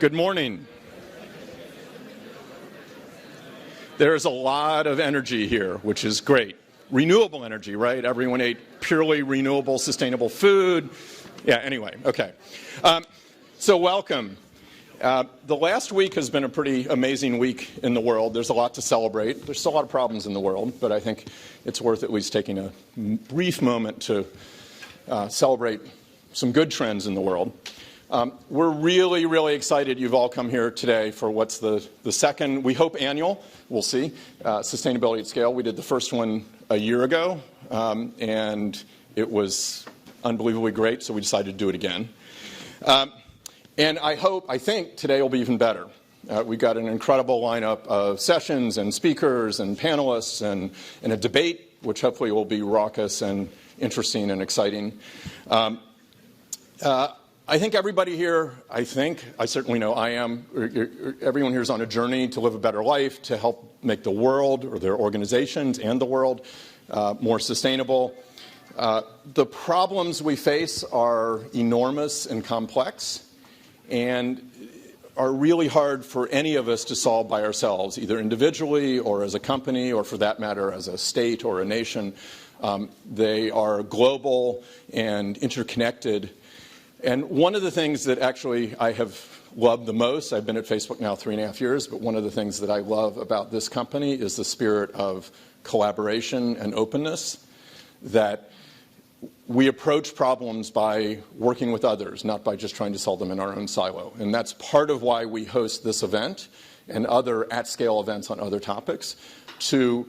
Good morning. There's a lot of energy here, which is great. Renewable energy, right? Everyone ate purely renewable, sustainable food. Yeah, anyway, okay. So welcome. The last week has been a pretty amazing week in the world. There's a lot to celebrate. There's still a lot of problems in the world, but I think it's worth at least taking a brief moment to celebrate some good trends in the world. We're really, really excited you've all come here today for what's the second, we hope annual, we'll see, Sustainability at Scale. We did the first one a year ago, and it was unbelievably great, so we decided to do it again. And I think today will be even better. We've got an incredible lineup of sessions and speakers and panelists and a debate, which hopefully will be raucous and interesting and exciting. I think everybody here, I certainly know I am, everyone here is on a journey to live a better life, to help make the world, or their organizations and the world, more sustainable. The problems we face are enormous and complex, and are really hard for any of us to solve by ourselves, either individually or as a company, or for that matter, as a state or a nation. They are global and interconnected. And one of the things that actually I have loved the most, I've been at Facebook now 3.5 years, but one of the things that I love about this company is the spirit of collaboration and openness, that we approach problems by working with others, not by just trying to solve them in our own silo. And that's part of why we host this event and other at-scale events on other topics, to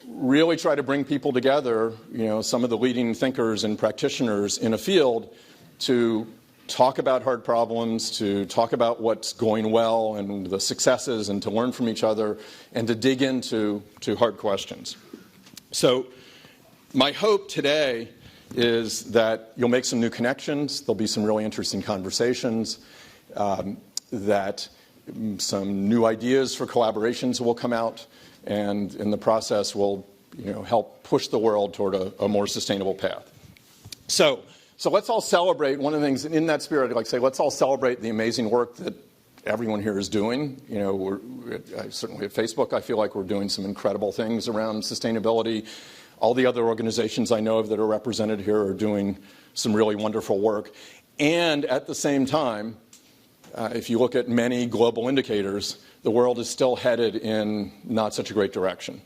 really try to bring people together, some of the leading thinkers and practitioners in a field, to talk about hard problems, to talk about what's going well and the successes, and to learn from each other, and to dig into hard questions. So my hope today is that you'll make some new connections, there'll be some really interesting conversations, that some new ideas for collaborations will come out, and in the process will help push the world toward a more sustainable path. So let's all celebrate. One of the things in that spirit, I'd like to say, let's all celebrate the amazing work that everyone here is doing. Certainly at Facebook, I feel like we're doing some incredible things around sustainability. All the other organizations I know of that are represented here are doing some really wonderful work. And at the same time, if you look at many global indicators, the world is still headed in not such a great direction.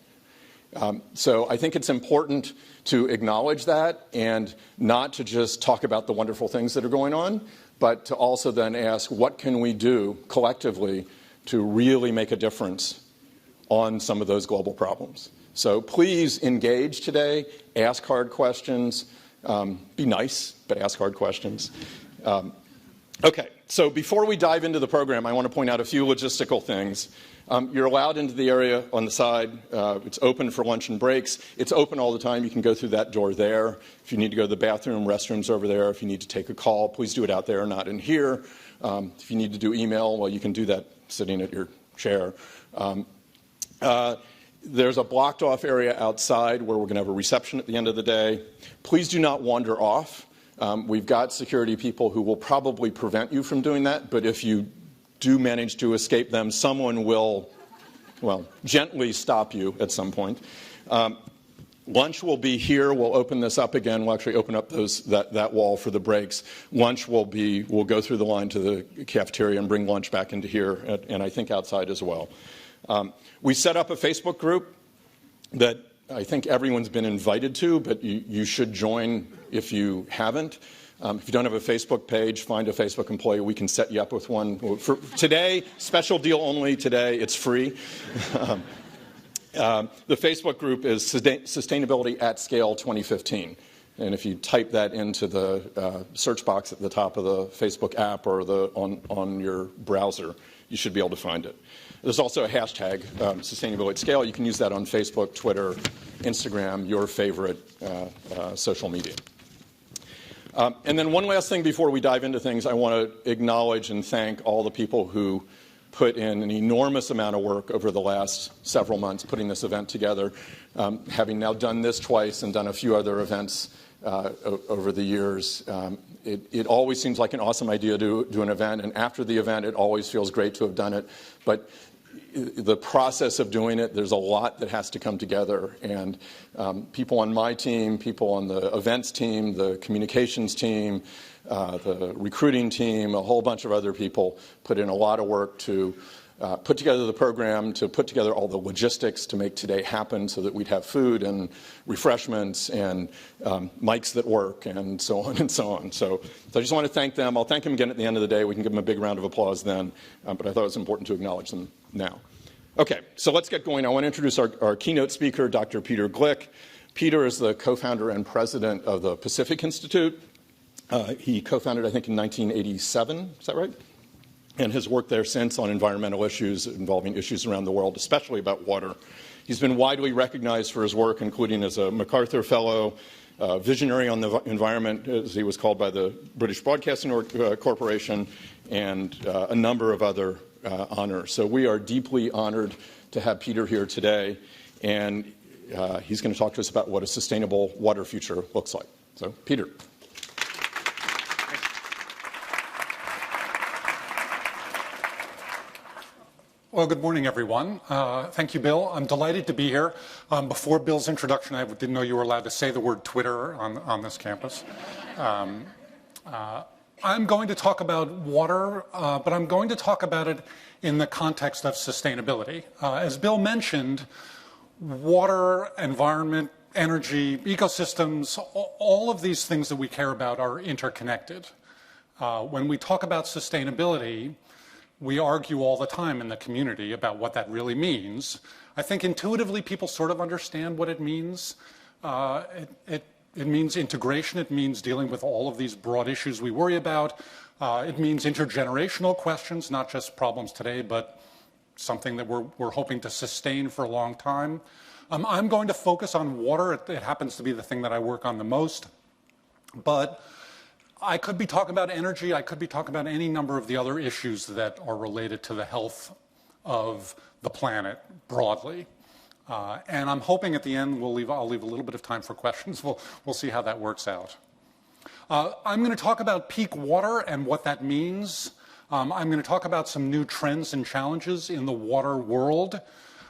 So I think it's important to acknowledge that, and not to just talk about the wonderful things that are going on, but to also then ask, what can we do collectively to really make a difference on some of those global problems? So please engage today, ask hard questions, be nice, but ask hard questions. Okay, so before we dive into the program, I want to point out a few logistical things. You're allowed into the area on the side. It's open for lunch and breaks. It's open all the time. You can go through that door there. If you need to go to the bathroom, restrooms over there. If you need to take a call, please do it out there, not in here. If you need to do email, well, you can do that sitting at your chair. There's a blocked off area outside where we're going to have a reception at the end of the day. Please do not wander off. We've got security people who will probably prevent you from doing that, but if you do manage to escape them, someone will, gently stop you at some point. Lunch will be here. We'll open this up again. We'll actually open up that wall for the breaks. Lunch we'll go through the line to the cafeteria and bring lunch back into here, and I think outside as well. We set up a Facebook group that I think everyone's been invited to, but you should join if you haven't. If you don't have a Facebook page, find a Facebook employee. We can set you up with one. For today, special deal only today. It's free. The Facebook group is Sustainability at Scale 2015. And if you type that into the search box at the top of the Facebook app or on your browser, you should be able to find it. There's also a hashtag, Sustainability at Scale. You can use that on Facebook, Twitter, Instagram, your favorite social media. And then one last thing before we dive into things, I want to acknowledge and thank all the people who put in an enormous amount of work over the last several months putting this event together. Having now done this twice and done a few other events over the years. It always seems like an awesome idea to do an event, and after the event, it always feels great to have done it. But the process of doing it, there's a lot that has to come together. And people on my team, people on the events team, the communications team, the recruiting team, a whole bunch of other people put in a lot of work to put together the program, to put together all the logistics to make today happen so that we'd have food and refreshments and mics that work and so on and so on. So I just want to thank them. I'll thank them again at the end of the day. We can give them a big round of applause then, but I thought it was important to acknowledge them now. Okay, so let's get going. I want to introduce our keynote speaker, Dr. Peter Gleick. Peter is the co-founder and president of the Pacific Institute. He co-founded, I think, in 1987. Is that right? And has worked there since on environmental issues involving issues around the world, especially about water. He's been widely recognized for his work, including as a MacArthur Fellow, visionary on the environment, as he was called by the British Broadcasting Corporation, and a number of other honors. So we are deeply honored to have Peter here today, and he's going to talk to us about what a sustainable water future looks like. So, Peter. Well, good morning, everyone. Thank you, Bill. I'm delighted to be here. Before Bill's introduction, I didn't know you were allowed to say the word Twitter on this campus. I'm going to talk about water, but I'm going to talk about it in the context of sustainability. As Bill mentioned, water, environment, energy, ecosystems, all of these things that we care about are interconnected. When we talk about sustainability, we argue all the time in the community about what that really means. I think intuitively people sort of understand what it means. It means integration. It means dealing with all of these broad issues we worry about. It means intergenerational questions, not just problems today, but something that we're hoping to sustain for a long time. I'm going to focus on water. It happens to be the thing that I work on the most. But I could be talking about energy. I could be talking about any number of the other issues that are related to the health of the planet broadly. And I'm hoping at the end I'll leave a little bit of time for questions. We'll see how that works out. I'm going to talk about peak water and what that means. I'm going to talk about some new trends and challenges in the water world.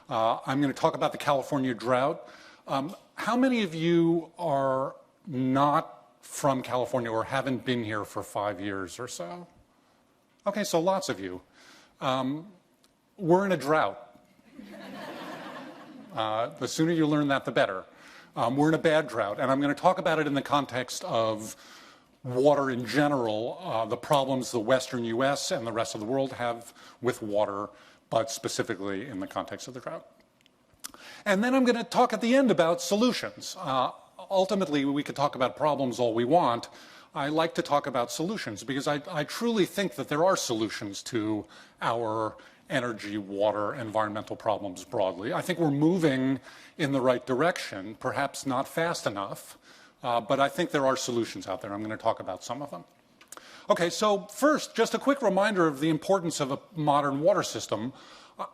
I'm going to talk about the California drought. How many of you are not from California or haven't been here for 5 years or so? Okay, so lots of you. We're in a drought. The sooner you learn that, the better. We're in a bad drought, and I'm going to talk about it in the context of water in general, the problems the Western U.S. and the rest of the world have with water, but specifically in the context of the drought. And then I'm going to talk at the end about solutions. Ultimately, we could talk about problems all we want. I like to talk about solutions because I truly think that there are solutions to our energy, water, environmental problems broadly. I think we're moving in the right direction, perhaps not fast enough, but I think there are solutions out there. I'm going to talk about some of them. Okay, so first, just a quick reminder of the importance of a modern water system.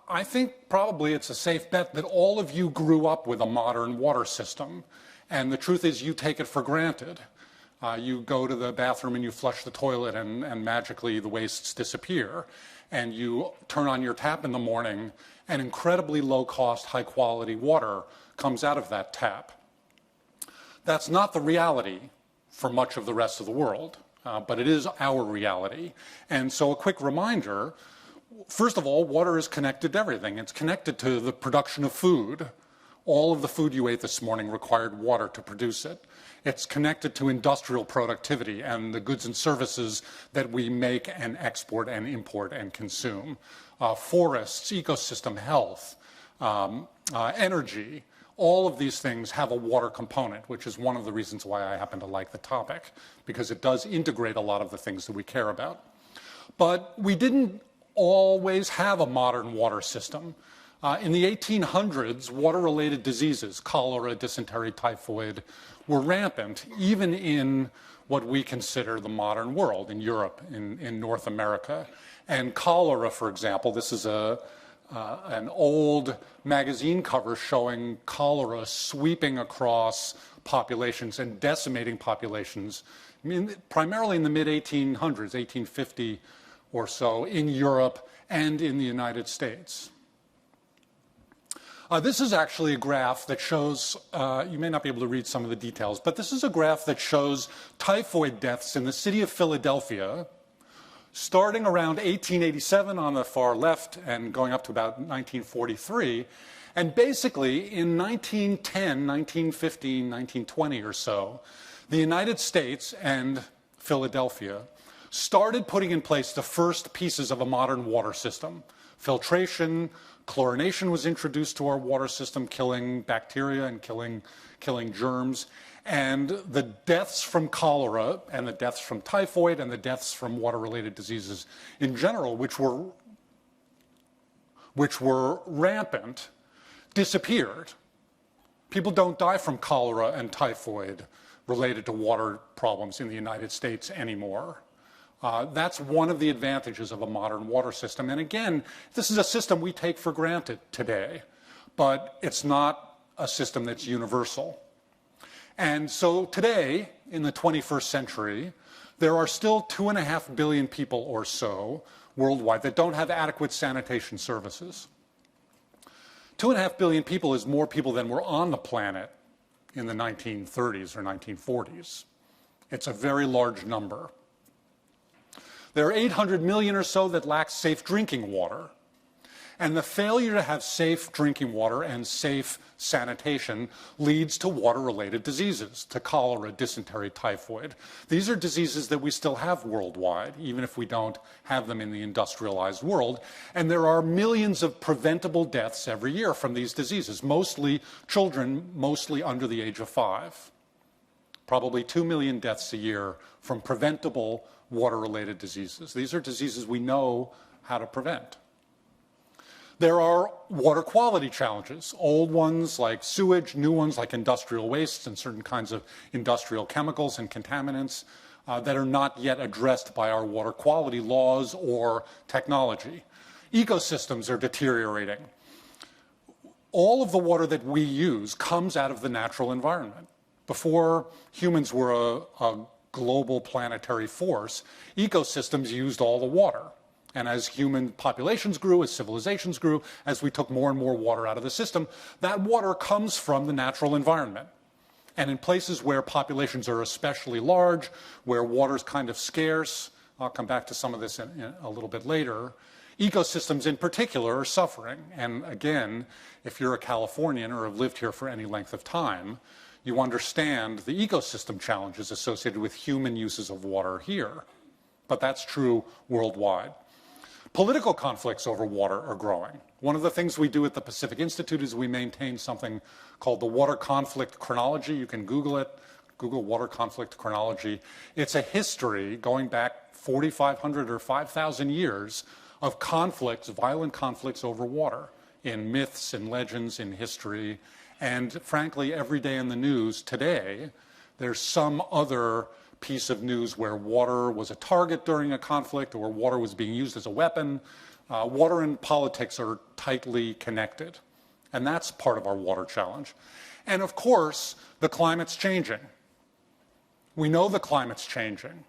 I think probably it's a safe bet that all of you grew up with a modern water system. And the truth is you take it for granted. You go to the bathroom and you flush the toilet and magically the wastes disappear. And you turn on your tap in the morning and incredibly low-cost, high-quality water comes out of that tap. That's not the reality for much of the rest of the world, but it is our reality. And so a quick reminder, first of all, water is connected to everything. It's connected to the production of food. All of the food you ate this morning required water to produce it. It's connected to industrial productivity and the goods and services that we make and export and import and consume. Forests, ecosystem health, energy, all of these things have a water component, which is one of the reasons why I happen to like the topic, because it does integrate a lot of the things that we care about. But we didn't always have a modern water system. In the 1800s, water-related diseases, cholera, dysentery, typhoid, were rampant, even in what we consider the modern world, in Europe, in North America. And cholera, for example, this is an old magazine cover showing cholera sweeping across populations and decimating populations, I mean, primarily in the mid-1800s, 1850 or so, in Europe and in the United States. This is actually a graph that shows, you may not be able to read some of the details, but this is a graph that shows typhoid deaths in the city of Philadelphia, starting around 1887 on the far left and going up to about 1943. And basically, in 1910, 1915, 1920 or so, the United States and Philadelphia started putting in place the first pieces of a modern water system. Filtration, chlorination was introduced to our water system, killing bacteria and killing germs. And the deaths from cholera and the deaths from typhoid and the deaths from water-related diseases in general, which were rampant, disappeared. People don't die from cholera and typhoid related to water problems in the United States anymore. That's one of the advantages of a modern water system. And again, this is a system we take for granted today, but it's not a system that's universal. And so today, in the 21st century, there are still 2.5 billion people or so worldwide that don't have adequate sanitation services. 2.5 billion people is more people than were on the planet in the 1930s or 1940s. It's a very large number. There are 800 million or so that lack safe drinking water. And the failure to have safe drinking water and safe sanitation leads to water-related diseases, to cholera, dysentery, typhoid. These are diseases that we still have worldwide, even if we don't have them in the industrialized world. And there are millions of preventable deaths every year from these diseases, mostly children, mostly under the age of 5. Probably 2 million deaths a year from preventable water-related diseases. These are diseases we know how to prevent. There are water quality challenges, old ones like sewage, new ones like industrial wastes and certain kinds of industrial chemicals and contaminants that are not yet addressed by our water quality laws or technology. Ecosystems are deteriorating. All of the water that we use comes out of the natural environment. Before humans were a global planetary force, ecosystems used all the water. And as human populations grew, as civilizations grew, as we took more and more water out of the system, that water comes from the natural environment. And in places where populations are especially large, where water is kind of scarce, I'll come back to some of this in a little bit later, ecosystems in particular are suffering. And again, if you're a Californian or have lived here for any length of time, you understand the ecosystem challenges associated with human uses of water here. But that's true worldwide. Political conflicts over water are growing. One of the things we do at the Pacific Institute is we maintain something called the Water Conflict Chronology. You can Google it, Google Water Conflict Chronology. It's a history going back 4,500 or 5,000 years of conflicts, violent conflicts over water in myths and legends, in history. And frankly, every day in the news today, there's some other piece of news where water was a target during a conflict or water was being used as a weapon. Water and politics are tightly connected. And that's part of our water challenge. And of course, the climate's changing. We know the climate's changing.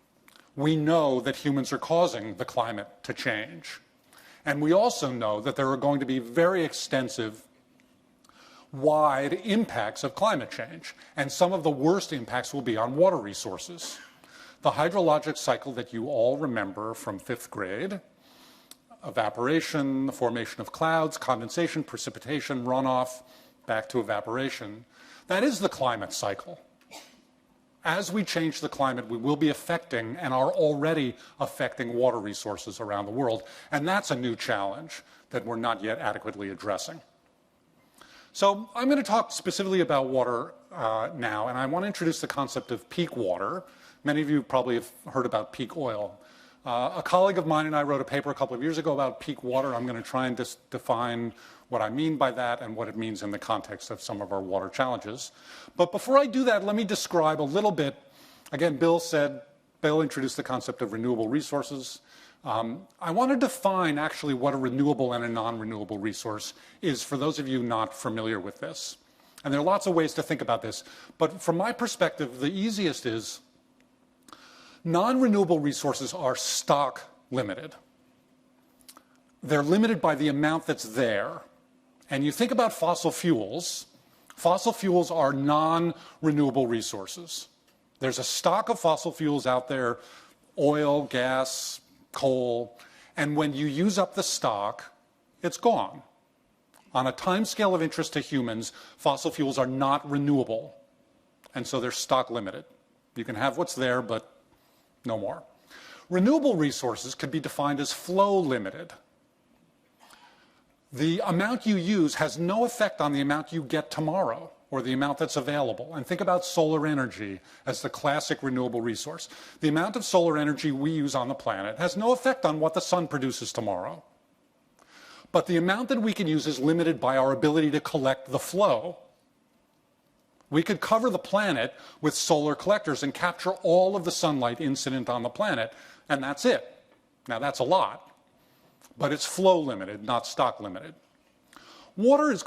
We know that humans are causing the climate to change. And we also know that there are going to be very extensive, wide impacts of climate change. And some of the worst impacts will be on water resources. The hydrologic cycle that you all remember from 5th grade, evaporation, the formation of clouds, condensation, precipitation, runoff, back to evaporation, that is the climate cycle. As we change the climate, we will be affecting and are already affecting water resources around the world. And that's a new challenge that we're not yet adequately addressing. So I'm going to talk specifically about water now, and I want to introduce the concept of peak water. Many of you probably have heard about peak oil. A colleague of mine and I wrote a paper a couple of years ago about peak water. I'm going to try and define what I mean by that and what it means in the context of some of our water challenges. But before I do that, let me describe a little bit. Again, Bill introduced the concept of renewable resources. I want to define actually what a renewable and a non-renewable resource is for those of you not familiar with this. And there are lots of ways to think about this. But from my perspective, the easiest is non-renewable resources are stock limited. They're limited by the amount that's there. And you think about fossil fuels are non-renewable resources. There's a stock of fossil fuels out there, oil, gas, coal, and when you use up the stock, it's gone. On a time scale of interest to humans, fossil fuels are not renewable, and so they're stock limited. You can have what's there, but no more. Renewable resources could be defined as flow limited. The amount you use has no effect on the amount you get tomorrow or the amount that's available. And think about solar energy as the classic renewable resource. The amount of solar energy we use on the planet has no effect on what the sun produces tomorrow. But the amount that we can use is limited by our ability to collect the flow. We could cover the planet with solar collectors and capture all of the sunlight incident on the planet, and that's it. Now, that's a lot, but it's flow limited, not stock limited. Water is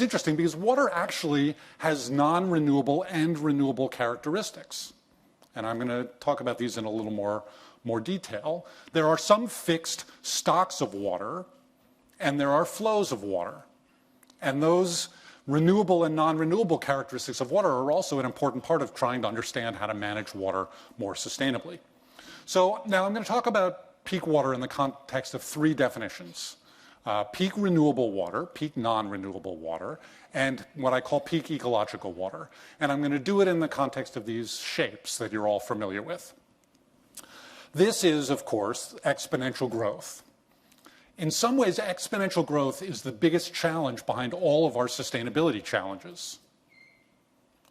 interesting because water actually has non-renewable and renewable characteristics. And I'm going to talk about these in a little more detail. There are some fixed stocks of water, and there are flows of water. And those renewable and non-renewable characteristics of water are also an important part of trying to understand how to manage water more sustainably. So now I'm going to talk about peak water in the context of three definitions. Peak renewable water, peak non-renewable water, and what I call peak ecological water. And I'm going to do it in the context of these shapes that you're all familiar with. This is, of course, exponential growth. In some ways, exponential growth is the biggest challenge behind all of our sustainability challenges.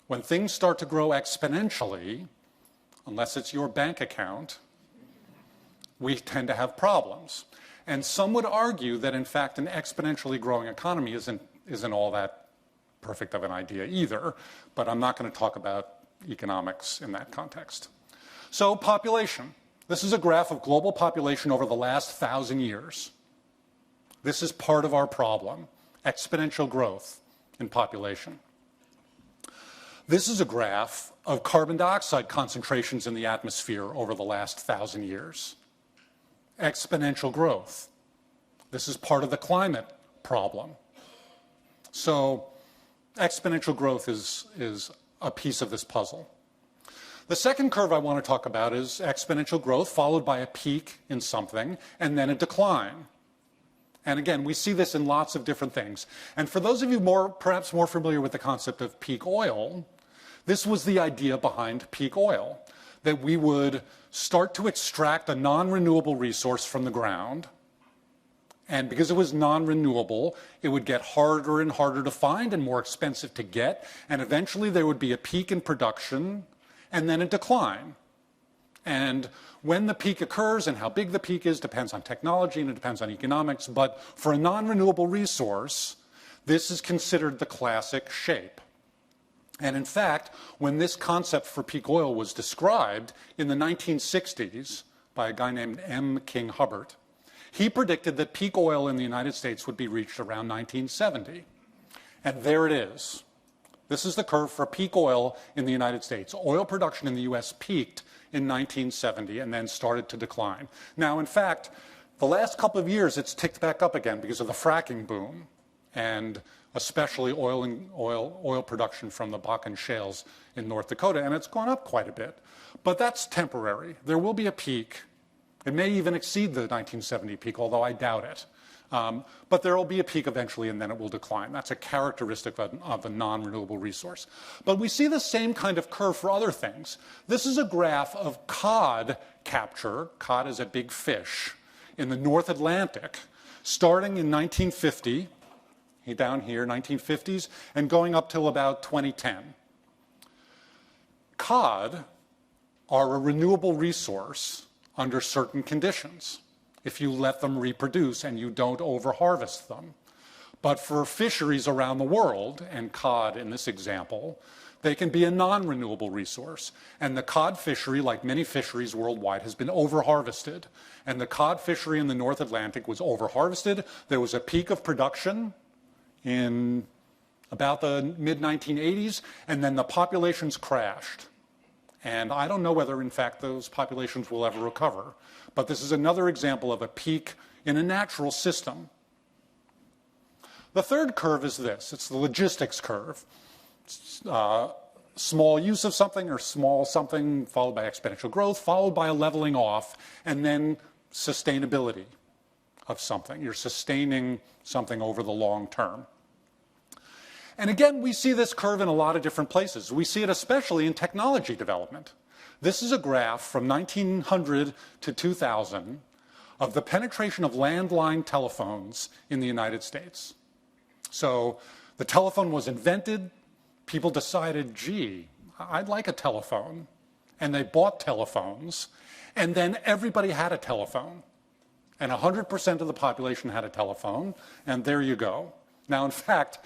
When things start to grow exponentially, unless it's your bank account, we tend to have problems. And some would argue that, in fact, an exponentially growing economy isn't all that perfect of an idea either, but I'm not going to talk about economics in that context. So population. This is a graph of global population over the last 1,000 years. This is part of our problem, exponential growth in population. This is a graph of carbon dioxide concentrations in the atmosphere over the last 1,000 years. Exponential growth. This is part of the climate problem. So exponential growth is a piece of this puzzle. The second curve I want to talk about is exponential growth followed by a peak in something and then a decline. And again, we see this in lots of different things. And for those of you perhaps more familiar with the concept of peak oil, this was the idea behind peak oil, that we would start to extract a non-renewable resource from the ground. And because it was non-renewable, it would get harder and harder to find and more expensive to get. And eventually there would be a peak in production and then a decline. And when the peak occurs and how big the peak is depends on technology and it depends on economics. But for a non-renewable resource, this is considered the classic shape. And in fact, when this concept for peak oil was described in the 1960s by a guy named M. King Hubbert, he predicted that peak oil in the United States would be reached around 1970. And there it is. This is the curve for peak oil in the United States. Oil production in the US peaked in 1970 and then started to decline. Now, in fact, the last couple of years it's ticked back up again because of the fracking boom and especially oil production from the Bakken shales in North Dakota, and it's gone up quite a bit. But that's temporary. There will be a peak. It may even exceed the 1970 peak, although I doubt it. But there will be a peak eventually, and then it will decline. That's a characteristic of a non-renewable resource. But we see the same kind of curve for other things. This is a graph of cod capture. Cod is a big fish in the North Atlantic, starting in 1950, down here, 1950s, and going up till about 2010. Cod are a renewable resource under certain conditions, if you let them reproduce and you don't over-harvest them. But for fisheries around the world, and cod in this example, they can be a non-renewable resource. And the cod fishery, like many fisheries worldwide, has been over-harvested. And the cod fishery in the North Atlantic was over-harvested. There was a peak of production in about the mid-1980s, and then the populations crashed. And I don't know whether, in fact, those populations will ever recover. But this is another example of a peak in a natural system. The third curve is this. It's the logistics curve. Small use of something or small something followed by exponential growth, followed by a leveling off, and then sustainability of something. You're sustaining something over the long term. And again, we see this curve in a lot of different places. We see it especially in technology development. This is a graph from 1900 to 2000 of the penetration of landline telephones in the United States. So the telephone was invented. People decided, gee, I'd like a telephone. And they bought telephones. And then everybody had a telephone. And 100% of the population had a telephone. And there you go. Now, in fact,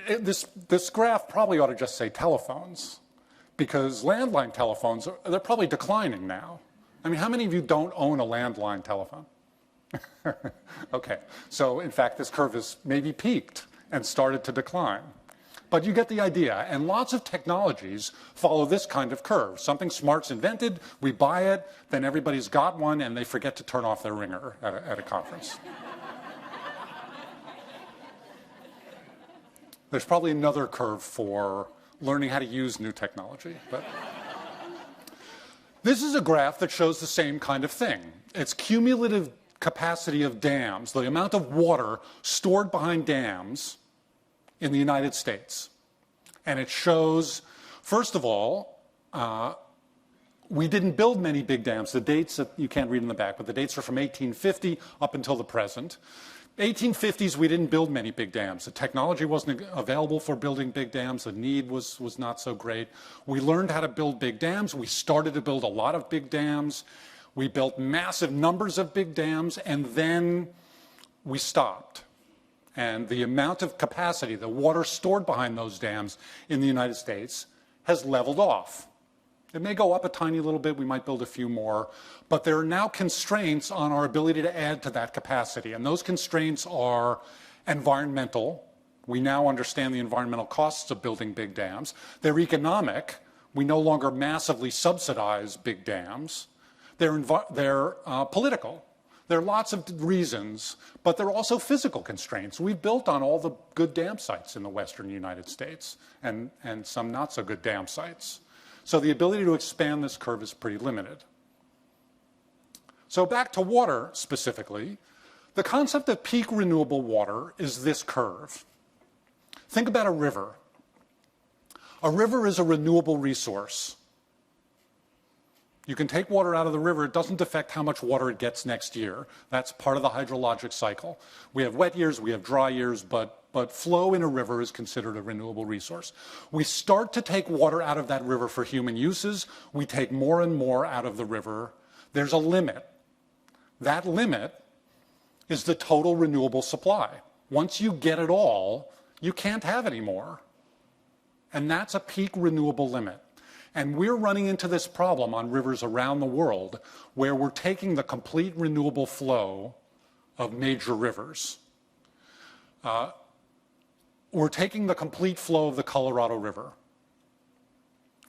this graph probably ought to just say telephones, because landline telephones, they're probably declining now. I mean, how many of you don't own a landline telephone? Okay, so in fact, this curve has maybe peaked and started to decline. But you get the idea, and lots of technologies follow this kind of curve. Something smart's invented, we buy it, then everybody's got one, and they forget to turn off their ringer at a conference. There's probably another curve for learning how to use new technology. But this is a graph that shows the same kind of thing. It's cumulative capacity of dams, the amount of water stored behind dams in the United States. And it shows, first of all, we didn't build many big dams. The dates that you can't read in the back, but the dates are from 1850 up until the present. 1850s, we didn't build many big dams. The technology wasn't available for building big dams. The need was not so great. We learned how to build big dams. We started to build a lot of big dams. We built massive numbers of big dams, and then we stopped. And the amount of capacity, the water stored behind those dams in the United States has leveled off. It may go up a tiny little bit, we might build a few more, but there are now constraints on our ability to add to that capacity. And those constraints are environmental. We now understand the environmental costs of building big dams. They're economic. We no longer massively subsidize big dams. They're political. There are lots of reasons, but there are also physical constraints. We've built on all the good dam sites in the western United States and some not so good dam sites. So the ability to expand this curve is pretty limited. So back to water specifically, the concept of peak renewable water is this curve. Think about a river. A river is a renewable resource. You can take water out of the river. It doesn't affect how much water it gets next year. That's part of the hydrologic cycle. We have wet years, we have dry years, but flow in a river is considered a renewable resource. We start to take water out of that river for human uses. We take more and more out of the river. There's a limit. That limit is the total renewable supply. Once you get it all, you can't have any more. And that's a peak renewable limit. And we're running into this problem on rivers around the world where we're taking the complete renewable flow of major rivers. We're taking the complete flow of the Colorado River.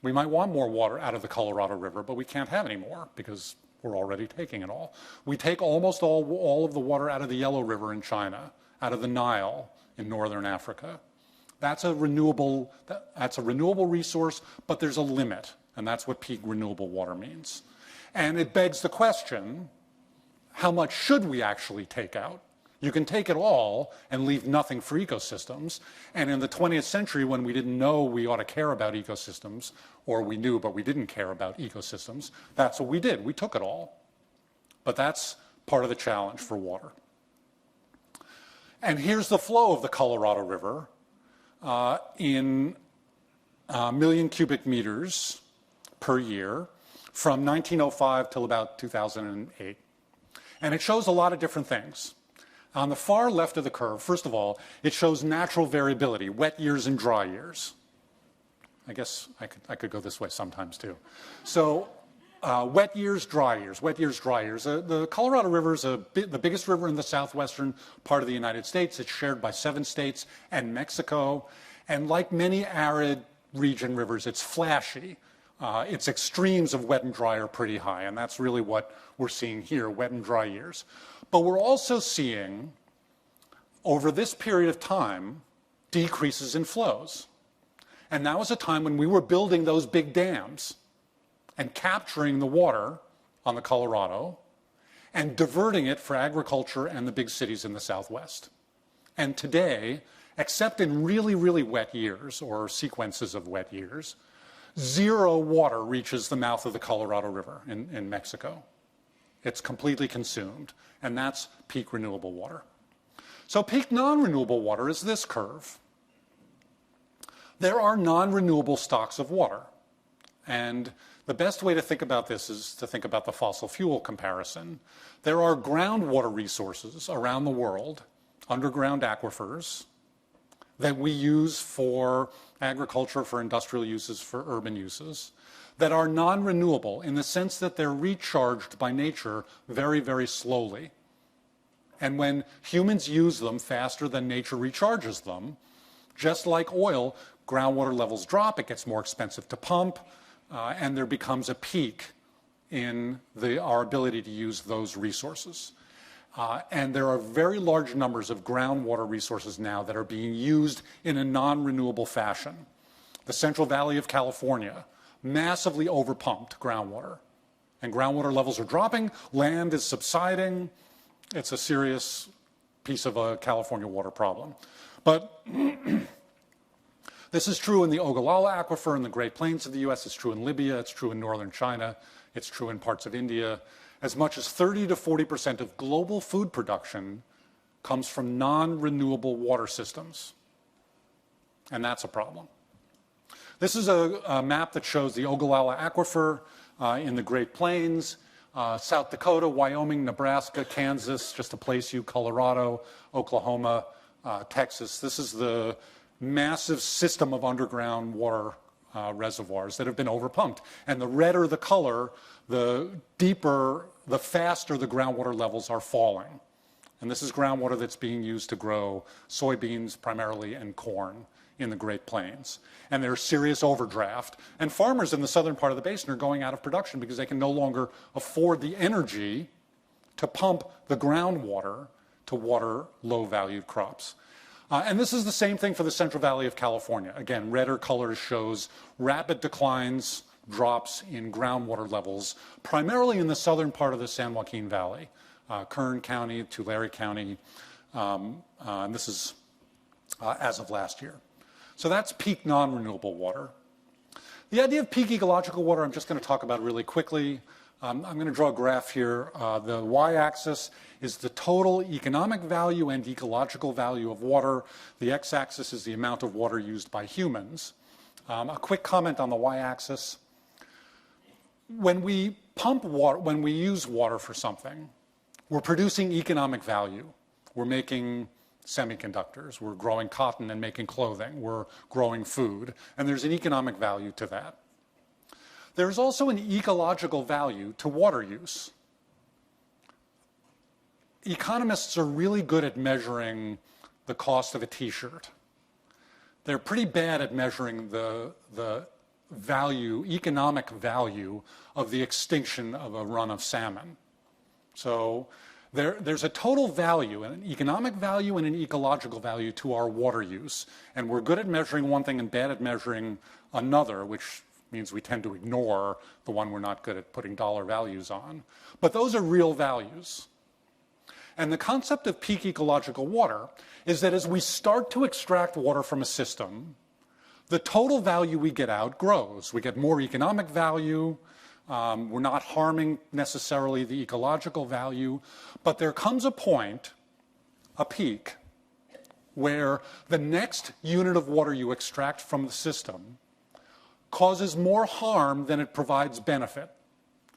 We might want more water out of the Colorado River, but we can't have any more because we're already taking it all. We take almost all of the water out of the Yellow River in China, out of the Nile in northern Africa. That's a renewable resource, but there's a limit, and that's what peak renewable water means. And it begs the question, how much should we actually take out? You can take it all and leave nothing for ecosystems. And in the 20th century, when we didn't know we ought to care about ecosystems, or we knew but we didn't care about ecosystems, that's what we did. We took it all. But that's part of the challenge for water. And here's the flow of the Colorado River in a million cubic meters per year from 1905 till about 2008. And it shows a lot of different things. On the far left of the curve, first of all, it shows natural variability, wet years and dry years. I guess I could go this way sometimes too. So Wet years, dry years, wet years, dry years. The Colorado River is the biggest river in the southwestern part of the United States. It's shared by 7 states and Mexico. And like many arid region rivers, it's flashy. Its extremes of wet and dry are pretty high, and that's really what we're seeing here, wet and dry years. But we're also seeing, over this period of time, decreases in flows. And that was a time when we were building those big dams and capturing the water on the Colorado and diverting it for agriculture and the big cities in the Southwest. And today, except in really, really wet years or sequences of wet years, 0 water reaches the mouth of the Colorado River in Mexico. It's completely consumed, and that's peak renewable water. So peak non-renewable water is this curve. There are non-renewable stocks of water, and the best way to think about this is to think about the fossil fuel comparison. There are groundwater resources around the world, underground aquifers, that we use for agriculture, for industrial uses, for urban uses, that are non-renewable in the sense that they're recharged by nature very, very slowly. And when humans use them faster than nature recharges them, just like oil, groundwater levels drop, it gets more expensive to pump, and there becomes a peak in our ability to use those resources. And there are very large numbers of groundwater resources now that are being used in a non-renewable fashion. The Central Valley of California, massively overpumped groundwater. And groundwater levels are dropping, land is subsiding. It's a serious piece of a California water problem. But this is true in the Ogallala Aquifer in the Great Plains of the US. It's true in Libya. It's true in northern China. It's true in parts of India. As much as 30 to 40% of global food production comes from non-renewable water systems. And that's a problem. This is a map that shows the Ogallala Aquifer in the Great Plains, South Dakota, Wyoming, Nebraska, Kansas, just to place you, Colorado, Oklahoma, Texas. This is the massive system of underground water reservoirs that have been overpumped. And the redder the color, the deeper, the faster the groundwater levels are falling. And this is groundwater that's being used to grow soybeans primarily and corn in the Great Plains. And there's serious overdraft. And farmers in the southern part of the basin are going out of production because they can no longer afford the energy to pump the groundwater to water low-valued crops. And this is the same thing for the Central Valley of California. Again, redder colors shows rapid declines, drops in groundwater levels, primarily in the southern part of the San Joaquin Valley, Kern County, Tulare County, and this is as of last year. So that's peak non-renewable water. The idea of peak ecological water, I'm just going to talk about really quickly. I'm going to draw a graph here. The y-axis is the total economic value and ecological value of water. The x-axis is the amount of water used by humans. A quick comment on the y-axis. When we pump water, when we use water for something, we're producing economic value. We're making semiconductors. We're growing cotton and making clothing. We're growing food. And there's an economic value to that. There's also an ecological value to water use. Economists are really good at measuring the cost of a t-shirt. They're pretty bad at measuring the value, economic value of the extinction of a run of salmon. So there's a total value, an economic value and an ecological value to our water use. And we're good at measuring one thing and bad at measuring another, which means we tend to ignore the one we're not good at putting dollar values on. But those are real values. And the concept of peak ecological water is that as we start to extract water from a system, the total value we get out grows. We get more economic value. We're not harming necessarily the ecological value. But there comes a point, a peak, where the next unit of water you extract from the system causes more harm than it provides benefit.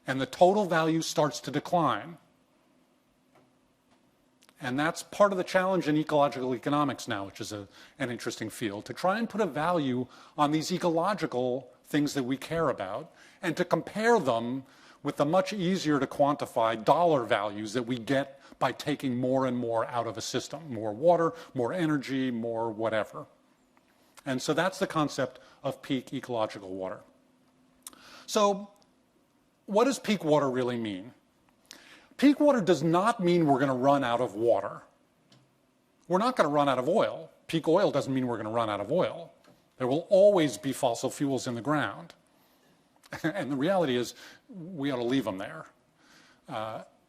And the total value starts to decline. And that's part of the challenge in ecological economics now, which is an interesting field, to try and put a value on these ecological things that we care about and to compare them with the much easier to quantify dollar values that we get by taking more and more out of a system. More water, more energy, more whatever. And so that's the concept of peak ecological water. So what does peak water really mean? Peak water does not mean we're going to run out of water. We're not going to run out of oil. Peak oil doesn't mean we're going to run out of oil. There will always be fossil fuels in the ground. And the reality is we ought to leave them there.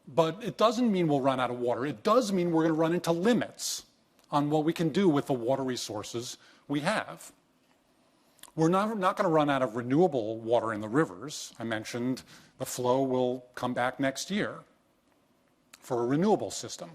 But it doesn't mean we'll run out of water. It does mean we're going to run into limits on what we can do with the water resources we have. We're not going to run out of renewable water in the rivers. I mentioned the flow will come back next year for a renewable system.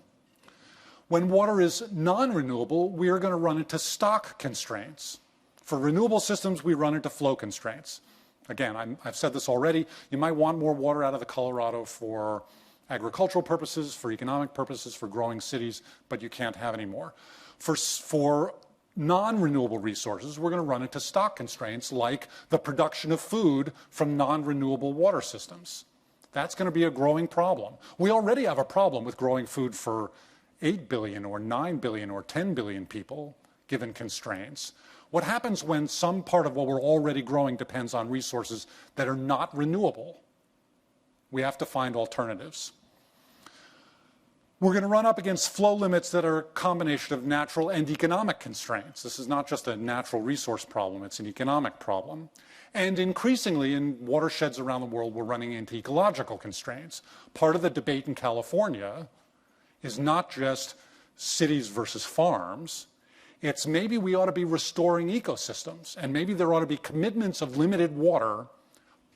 When water is non-renewable, we are going to run into stock constraints. For renewable systems, we run into flow constraints. Again, I've said this already. You might want more water out of the Colorado for agricultural purposes, for economic purposes, for growing cities, but you can't have any more. For non-renewable resources, we're going to run into stock constraints like the production of food from non-renewable water systems. That's going to be a growing problem. We already have a problem with growing food for 8 billion or 9 billion or 10 billion people, given constraints. What happens when some part of what we're already growing depends on resources that are not renewable? We have to find alternatives. We're going to run up against flow limits that are a combination of natural and economic constraints. This is not just a natural resource problem, it's an economic problem. And increasingly in watersheds around the world, we're running into ecological constraints. Part of the debate in California is not just cities versus farms. It's maybe we ought to be restoring ecosystems, and maybe there ought to be commitments of limited water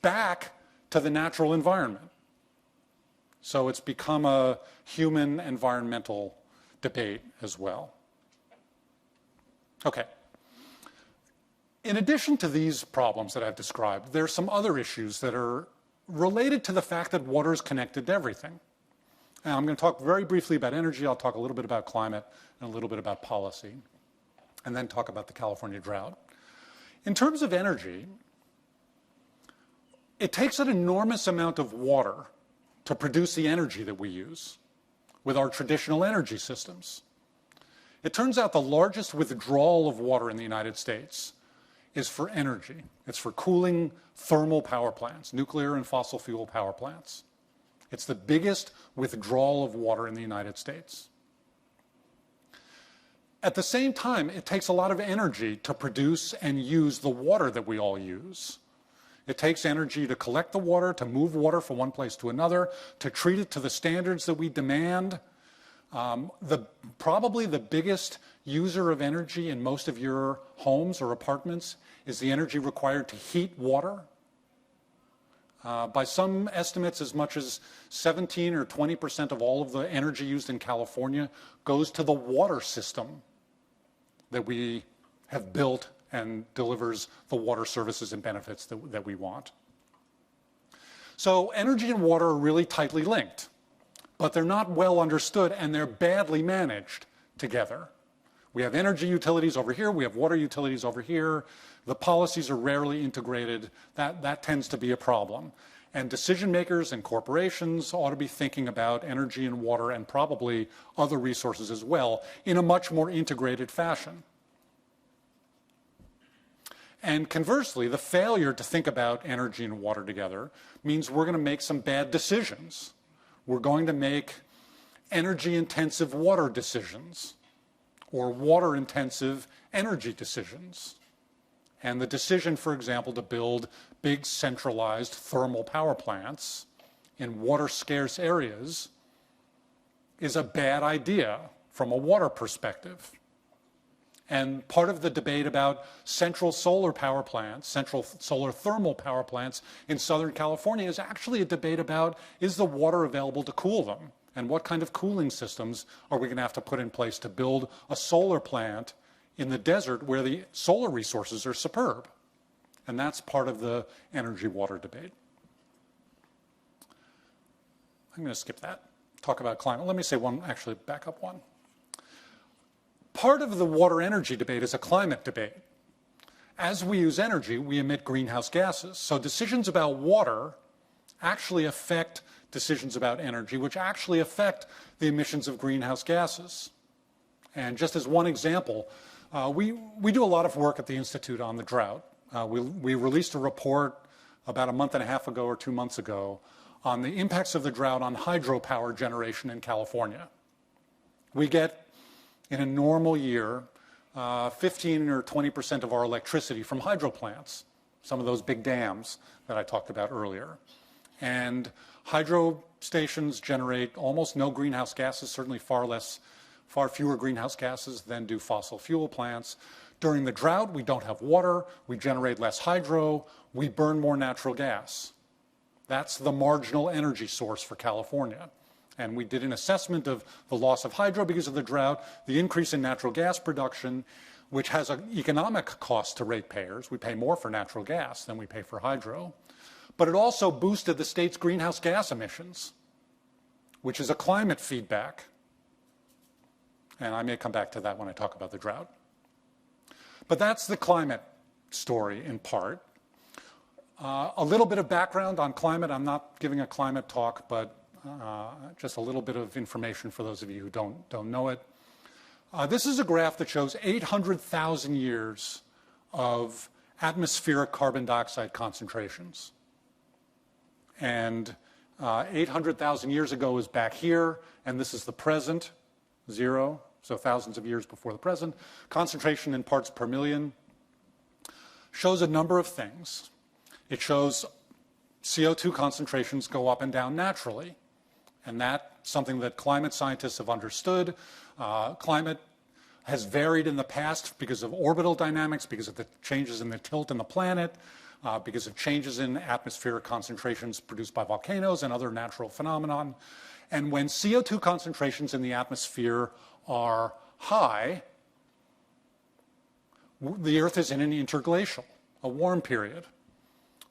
back to the natural environment. So it's become a human environmental debate as well. Okay. In addition to these problems that I've described, there are some other issues that are related to the fact that water is connected to everything. And I'm going to talk very briefly about energy. I'll talk a little bit about climate and a little bit about policy, and then talk about the California drought. In terms of energy, it takes an enormous amount of water to produce the energy that we use with our traditional energy systems. It turns out the largest withdrawal of water in the United States is for energy. It's for cooling thermal power plants, nuclear and fossil fuel power plants. It's the biggest withdrawal of water in the United States. At the same time, it takes a lot of energy to produce and use the water that we all use. It takes energy to collect the water, to move water from one place to another, to treat it to the standards that we demand. Probably the biggest user of energy in most of your homes or apartments is the energy required to heat water. By some estimates, as much as 17 or 20% of all of the energy used in California goes to the water system that we have built and delivers the water services and benefits that we want. So energy and water are really tightly linked, but they're not well understood and they're badly managed together. We have energy utilities over here, we have water utilities over here. The policies are rarely integrated. That tends to be a problem. And decision makers and corporations ought to be thinking about energy and water and probably other resources as well in a much more integrated fashion. And conversely, the failure to think about energy and water together means we're going to make some bad decisions. We're going to make energy-intensive water decisions or water-intensive energy decisions. And the decision, for example, to build big centralized thermal power plants in water-scarce areas is a bad idea from a water perspective. And part of the debate about central solar power plants, central solar thermal power plants in Southern California is actually a debate about, is the water available to cool them? And what kind of cooling systems are we going to have to put in place to build a solar plant in the desert where the solar resources are superb? And that's part of the energy-water debate. I'm going to skip that, talk about climate. Let me say one, actually back up one. Part of the water-energy debate is a climate debate. As we use energy, we emit greenhouse gases. So decisions about water actually affect decisions about energy, which actually affect the emissions of greenhouse gases. And just as one example, we do a lot of work at the Institute on the drought. We released a report about a month and a half ago or 2 months ago on the impacts of the drought on hydropower generation in California. We get, in a normal year, 15 or 20% of our electricity from hydro plants, some of those big dams that I talked about earlier. And hydro stations generate almost no greenhouse gases, certainly far fewer greenhouse gases than do fossil fuel plants. During the drought, we don't have water, we generate less hydro, we burn more natural gas. That's the marginal energy source for California. And we did an assessment of the loss of hydro because of the drought, the increase in natural gas production, which has an economic cost to ratepayers. We pay more for natural gas than we pay for hydro. But it also boosted the state's greenhouse gas emissions, which is a climate feedback. And I may come back to that when I talk about the drought. But that's the climate story in part. A little bit of background on climate. I'm not giving a climate talk, but just a little bit of information for those of you who don't know it. This is a graph that shows 800,000 years of atmospheric carbon dioxide concentrations. And 800,000 years ago is back here, and this is the present, 0, so thousands of years before the present. Concentration in parts per million shows a number of things. It shows CO2 concentrations go up and down naturally, and that's something that climate scientists have understood. Climate has varied in the past because of orbital dynamics, because of the changes in the tilt in the planet, because of changes in atmospheric concentrations produced by volcanoes and other natural phenomenon. And when CO2 concentrations in the atmosphere are high, the Earth is in an interglacial, a warm period.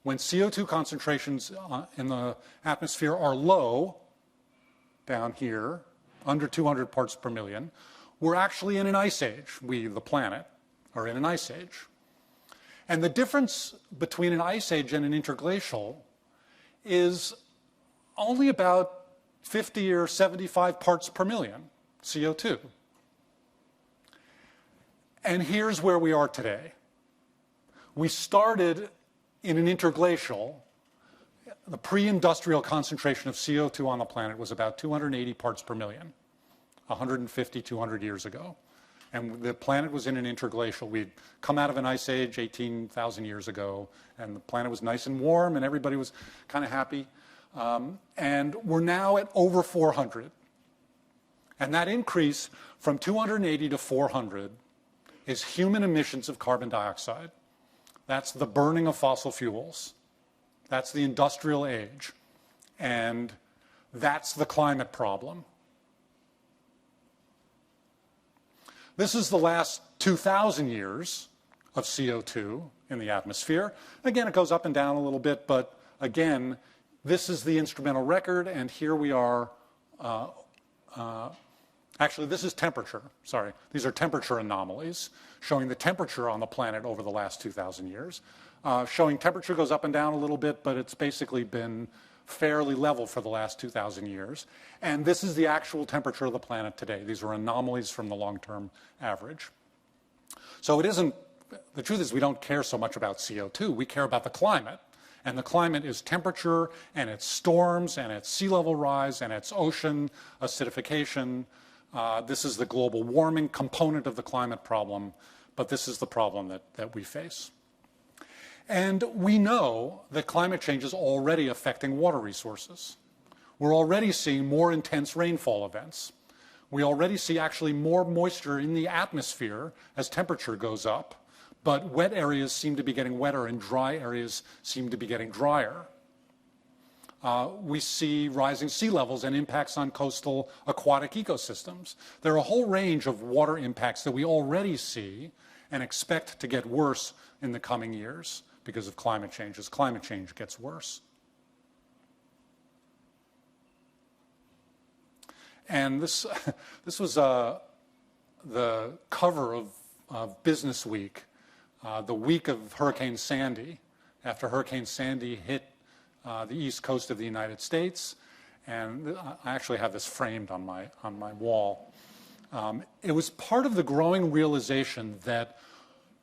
When CO2 concentrations in the atmosphere are low, down here, under 200 parts per million, we're actually in an ice age. We, the planet, are in an ice age. And the difference between an ice age and an interglacial is only about 50 or 75 parts per million CO2. And here's where we are today. We started in an interglacial. The pre-industrial concentration of CO2 on the planet was about 280 parts per million, 150, 200 years ago. And the planet was in an interglacial. We'd come out of an ice age 18,000 years ago, and the planet was nice and warm, and everybody was kind of happy. And we're now at over 400. And that increase from 280 to 400 is human emissions of carbon dioxide. That's the burning of fossil fuels. That's the industrial age. And that's the climate problem. This is the last 2,000 years of CO2 in the atmosphere. Again, it goes up and down a little bit, but again, this is the instrumental record, and here we are. Actually, this is temperature. Sorry. These are temperature anomalies showing the temperature on the planet over the last 2,000 years. Showing temperature goes up and down a little bit, but it's basically been fairly level for the last 2,000 years. And this is the actual temperature of the planet today. These are anomalies from the long-term average. So it isn't, the truth is we don't care so much about CO2. We care about the climate. And the climate is temperature, and it's storms, and it's sea level rise, and it's ocean acidification. This is the global warming component of the climate problem, but this is the problem that we face. And we know that climate change is already affecting water resources. We're already seeing more intense rainfall events. We already see actually more moisture in the atmosphere as temperature goes up, but wet areas seem to be getting wetter and dry areas seem to be getting drier. We see rising sea levels and impacts on coastal aquatic ecosystems. There are a whole range of water impacts that we already see and expect to get worse in the coming years because of climate change, as climate change gets worse. And this was the cover of Business Week, the week of Hurricane Sandy, after Hurricane Sandy hit the east coast of the United States. And I actually have this framed on my wall. It was part of the growing realization that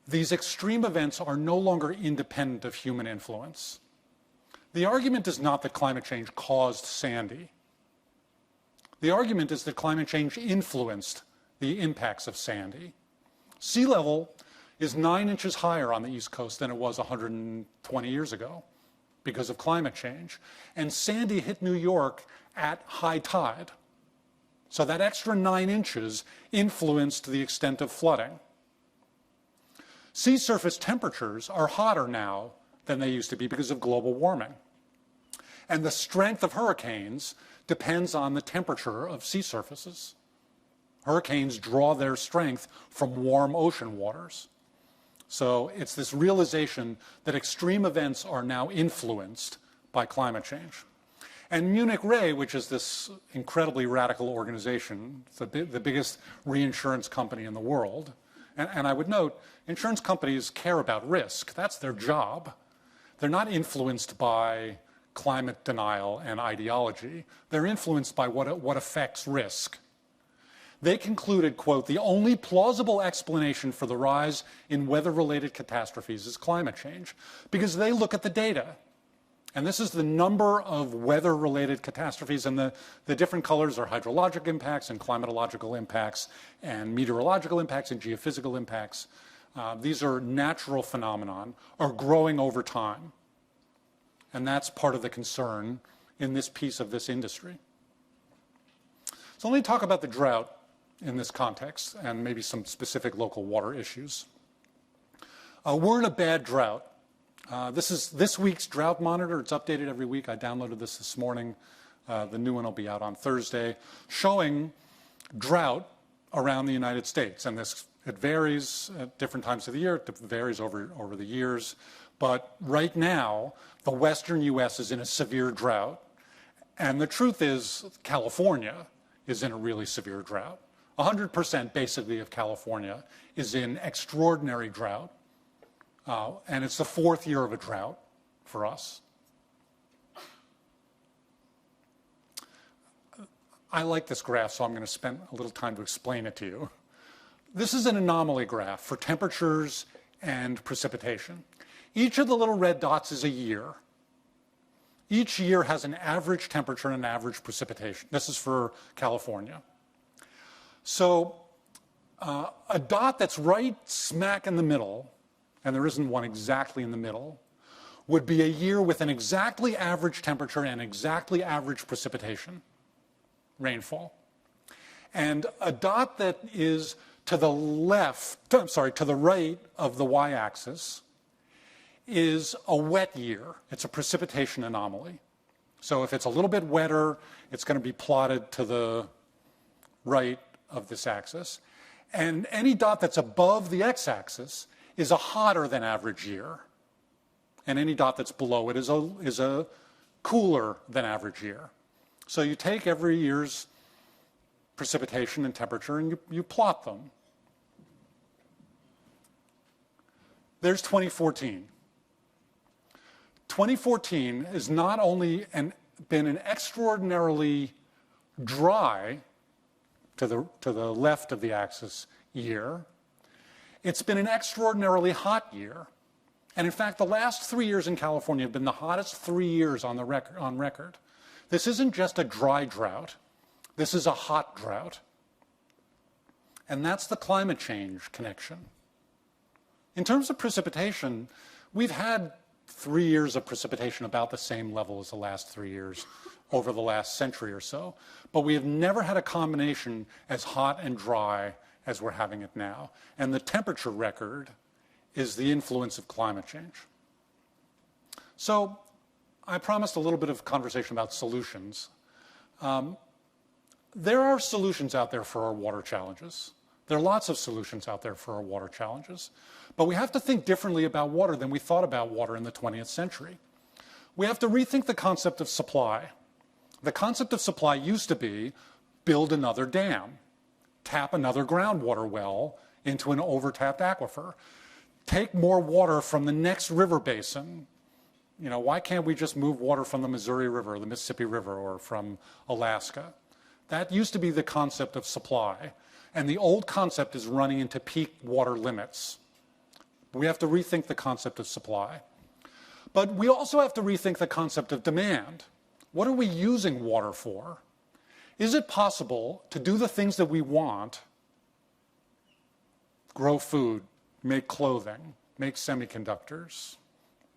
these extreme events are no longer independent of human influence. The argument is not that climate change caused Sandy. The argument is that climate change influenced the impacts of Sandy. Sea level is 9 inches higher on the East Coast than it was 120 years ago because of climate change. And Sandy hit New York at high tide. So that extra 9 inches influenced the extent of flooding. Sea surface temperatures are hotter now than they used to be because of global warming. And the strength of hurricanes depends on the temperature of sea surfaces. Hurricanes draw their strength from warm ocean waters. So it's this realization that extreme events are now influenced by climate change. And Munich Re, which is this incredibly radical organization, the biggest reinsurance company in the world, and I would note, insurance companies care about risk. That's their job. They're not influenced by climate denial and ideology. They're influenced by what affects risk. They concluded, quote, the only plausible explanation for the rise in weather-related catastrophes is climate change, because they look at the data. And this is the number of weather-related catastrophes, and the different colors are hydrologic impacts and climatological impacts and meteorological impacts and geophysical impacts. These are natural phenomenon, are growing over time. And that's part of the concern in this piece of this industry. So let me talk about the drought in this context and maybe some specific local water issues. We're in a bad drought. This is this week's drought monitor. It's updated every week. I downloaded this morning. The new one will be out on Thursday, showing drought around the United States. And it varies at different times of the year. It varies over the years. But right now, the western U.S. is in a severe drought. And the truth is, California is in a really severe drought. 100% basically of California is in extraordinary drought. And it's the 4th year of a drought for us. I like this graph, so I'm going to spend a little time to explain it to you. This is an anomaly graph for temperatures and precipitation. Each of the little red dots is a year. Each year has an average temperature and an average precipitation. This is for California. So a dot that's right smack in the middle, and there isn't one exactly in the middle, would be a year with an exactly average temperature and exactly average precipitation, rainfall. And a dot that is to the right of the y-axis is a wet year. It's a precipitation anomaly. So if it's a little bit wetter, it's going to be plotted to the right of this axis. And any dot that's above the x-axis is a hotter than average year. And any dot that's below it is a cooler than average year. So you take every year's precipitation and temperature and you plot them. There's 2014. 2014 has not only been an extraordinarily dry, to the left of the axis, year, it's been an extraordinarily hot year. And in fact, the last 3 years in California have been the hottest 3 years on record. This isn't just a dry drought. This is a hot drought. And that's the climate change connection. In terms of precipitation, we've had 3 years of precipitation about the same level as the last 3 years over the last century or so. But we have never had a combination as hot and dry as we're having it now. And the temperature record is the influence of climate change. So I promised a little bit of conversation about solutions. There are solutions out there for our water challenges. There are lots of solutions out there for our water challenges. But we have to think differently about water than we thought about water in the 20th century. We have to rethink the concept of supply. The concept of supply used to be build another dam, tap another groundwater well into an overtapped aquifer, take more water from the next river basin, Why can't we just move water from the Missouri River or the Mississippi River or from Alaska? That used to be the concept of supply. And the old concept is running into peak water limits. We have to rethink the concept of supply. But we also have to rethink the concept of demand. What are we using water for? Is it possible to do the things that we want, grow food, make clothing, make semiconductors,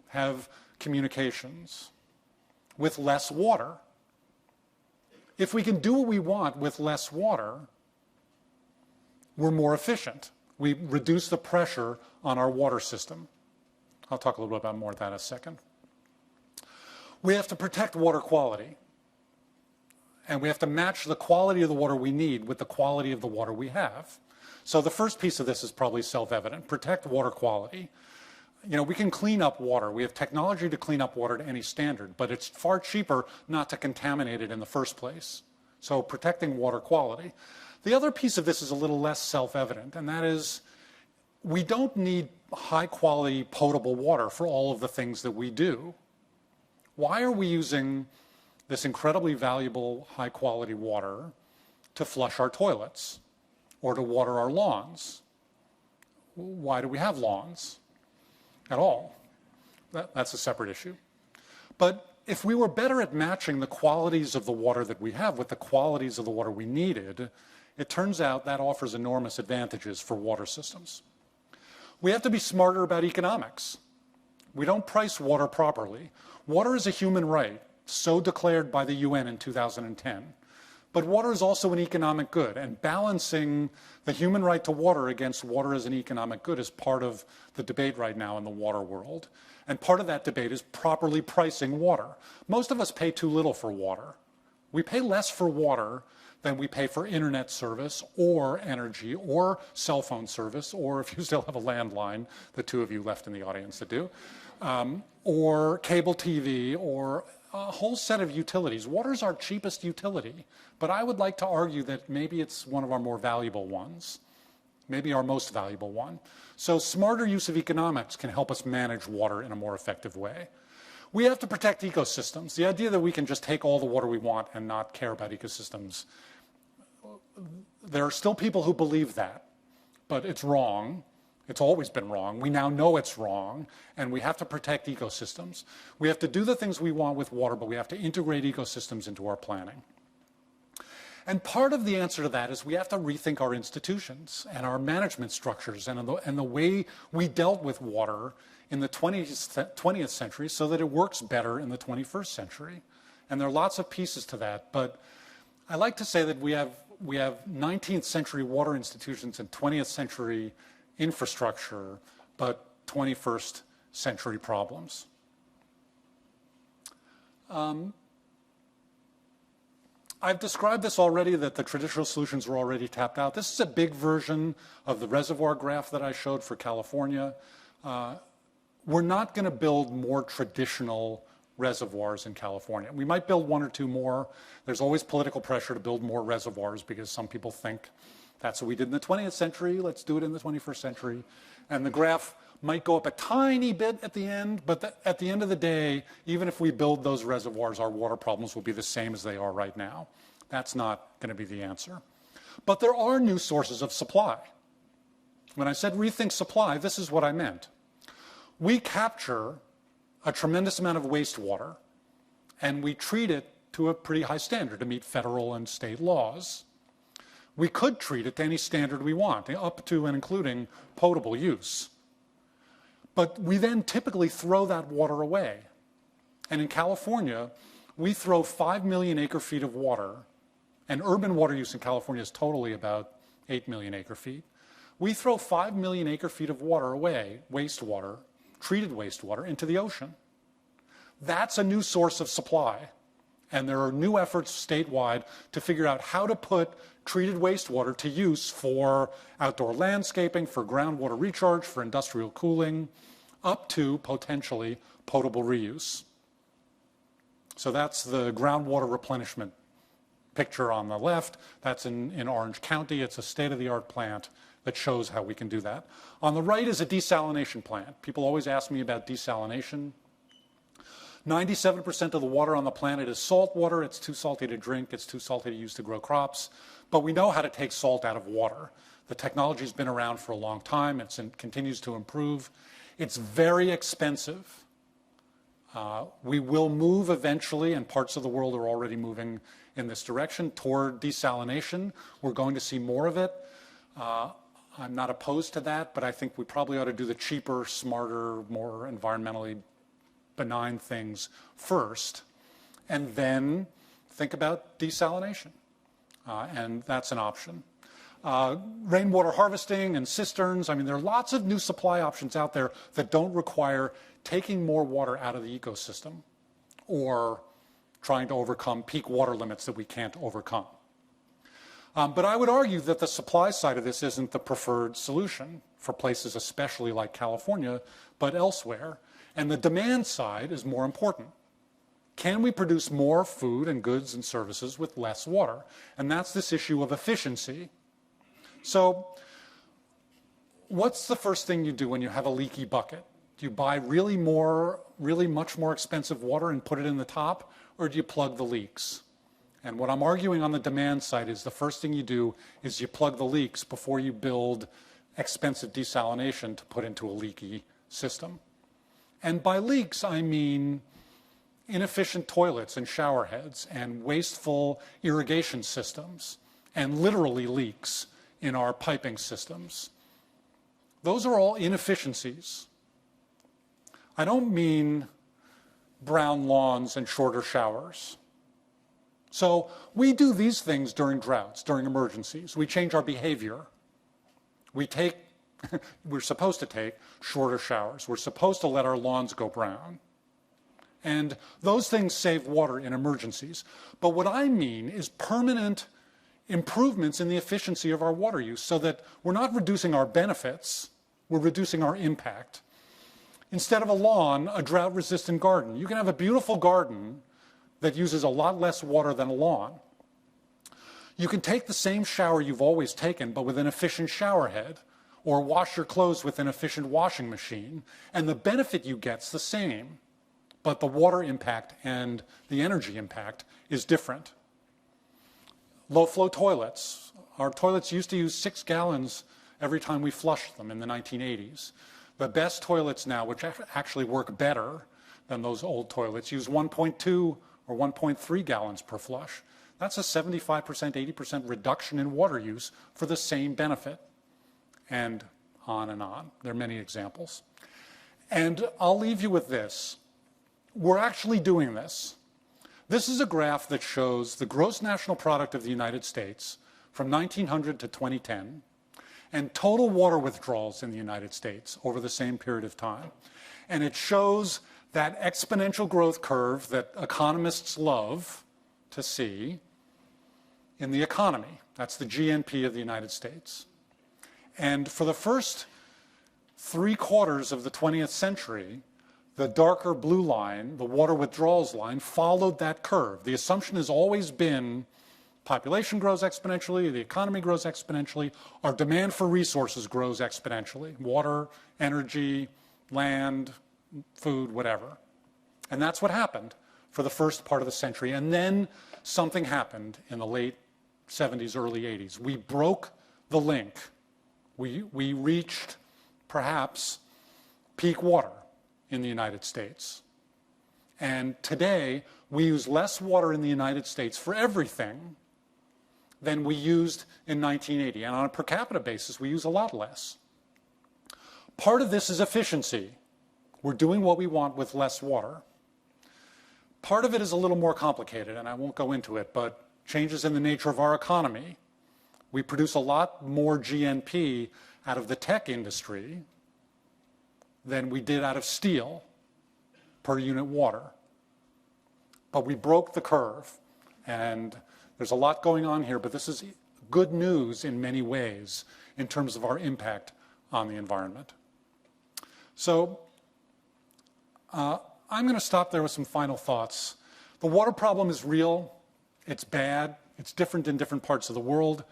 have communications, with less water? If we can do what we want with less water, we're more efficient. We reduce the pressure on our water system. I'll talk a little bit about more of that in a second. We have to protect water quality. And we have to match the quality of the water we need with the quality of the water we have. So the first piece of this is probably self-evident. Protect water quality. We can clean up water. We have technology to clean up water to any standard, but it's far cheaper not to contaminate it in the first place. So protecting water quality. The other piece of this is a little less self-evident, and that is we don't need high-quality potable water for all of the things that we do. Why are we using this incredibly valuable high-quality water to flush our toilets or to water our lawns? Why do we have lawns at all? That's a separate issue. But if we were better at matching the qualities of the water that we have with the qualities of the water we needed, it turns out that offers enormous advantages for water systems. We have to be smarter about economics. We don't price water properly. Water is a human right, so declared by the UN in 2010. But water is also an economic good, and balancing the human right to water against water as an economic good is part of the debate right now in the water world. And part of that debate is properly pricing water. Most of us pay too little for water. We pay less for water than we pay for internet service or energy or cell phone service, or if you still have a landline, the two of you left in the audience that do, or cable TV, or a whole set of utilities. Water is our cheapest utility, but I would like to argue that maybe it's one of our more valuable ones, maybe our most valuable one. So smarter use of economics can help us manage water in a more effective way. We have to protect ecosystems. The idea that we can just take all the water we want and not care about ecosystems, there are still people who believe that, but it's wrong. It's always been wrong. We now know it's wrong, and we have to protect ecosystems. We have to do the things we want with water, but we have to integrate ecosystems into our planning. And part of the answer to that is we have to rethink our institutions and our management structures and the way we dealt with water in the 20th century so that it works better in the 21st century. And there are lots of pieces to that, but I like to say that we have 19th century water institutions and 20th century infrastructure, but 21st century problems. I've described this already, that the traditional solutions were already tapped out. This is a big version of the reservoir graph that I showed for California. We're not going to build more traditional reservoirs in California. We might build one or two more. There's always political pressure to build more reservoirs because some people think that's what we did in the 20th century, let's do it in the 21st century. And the graph might go up a tiny bit at the end, but at the end of the day, even if we build those reservoirs, our water problems will be the same as they are right now. That's not going to be the answer. But there are new sources of supply. When I said rethink supply, this is what I meant. We capture a tremendous amount of wastewater, and we treat it to a pretty high standard to meet federal and state laws. We could treat it to any standard we want, up to and including potable use. But we then typically throw that water away. And in California, we throw 5 million acre-feet of water, and urban water use in California is totally about 8 million acre-feet. We throw 5 million acre-feet of water away, wastewater, treated wastewater, into the ocean. That's a new source of supply. And there are new efforts statewide to figure out how to put treated wastewater to use for outdoor landscaping, for groundwater recharge, for industrial cooling, up to potentially potable reuse. So that's the groundwater replenishment picture on the left. That's in Orange County. It's a state-of-the-art plant that shows how we can do that. On the right is a desalination plant. People always ask me about desalination. 97% of the water on the planet is salt water. It's too salty to drink. It's too salty to use to grow crops. But we know how to take salt out of water. The technology's been around for a long time. It continues to improve. It's very expensive. We will move eventually, and parts of the world are already moving in this direction, toward desalination. We're going to see more of it. I'm not opposed to that, but I think we probably ought to do the cheaper, smarter, more environmentally benign things first, and then think about desalination. And that's an option. Rainwater harvesting and cisterns. I mean, there are lots of new supply options out there that don't require taking more water out of the ecosystem or trying to overcome peak water limits that we can't overcome. But I would argue that the supply side of this isn't the preferred solution for places especially like California, but elsewhere. And the demand side is more important. Can we produce more food and goods and services with less water? And that's this issue of efficiency. So what's the first thing you do when you have a leaky bucket? Do you buy really much more expensive water and put it in the top, or do you plug the leaks? And what I'm arguing on the demand side is the first thing you do is you plug the leaks before you build expensive desalination to put into a leaky system. And by leaks, I mean inefficient toilets and shower heads and wasteful irrigation systems and literally leaks in our piping systems. Those are all inefficiencies. I don't mean brown lawns and shorter showers. So we do these things during droughts, during emergencies. We change our behavior. We're supposed to take shorter showers. We're supposed to let our lawns go brown. And those things save water in emergencies. But what I mean is permanent improvements in the efficiency of our water use so that we're not reducing our benefits, we're reducing our impact. Instead of a lawn, a drought-resistant garden. You can have a beautiful garden that uses a lot less water than a lawn. You can take the same shower you've always taken, but with an efficient shower head, or wash your clothes with an efficient washing machine, and the benefit you get's the same, but the water impact and the energy impact is different. Low-flow toilets. Our toilets used to use 6 gallons every time we flushed them in the 1980s. The best toilets now, which actually work better than those old toilets, use 1.2 or 1.3 gallons per flush. That's a 75%, 80% reduction in water use for the same benefit. And on and on. There are many examples. And I'll leave you with this. We're actually doing this. This is a graph that shows the gross national product of the United States from 1900 to 2010 and total water withdrawals in the United States over the same period of time. And it shows that exponential growth curve that economists love to see in the economy. That's the GNP of the United States. And for the first 3/4 of the 20th century, the darker blue line, the water withdrawals line, followed that curve. The assumption has always been population grows exponentially, the economy grows exponentially, our demand for resources grows exponentially. Water, energy, land, food, whatever. And that's what happened for the first part of the century. And then something happened in the late 70s, early 80s. We broke the link. We reached perhaps peak water in the United States. And today, we use less water in the United States for everything than we used in 1980. And on a per capita basis, we use a lot less. Part of this is efficiency. We're doing what we want with less water. Part of it is a little more complicated, and I won't go into it, but changes in the nature of our economy. We produce a lot more GNP out of the tech industry than we did out of steel per unit water. But we broke the curve, and there's a lot going on here, but this is good news in many ways in terms of our impact on the environment. So I'm going to stop there with some final thoughts. The water problem is real. It's bad. It's different in different parts of the world.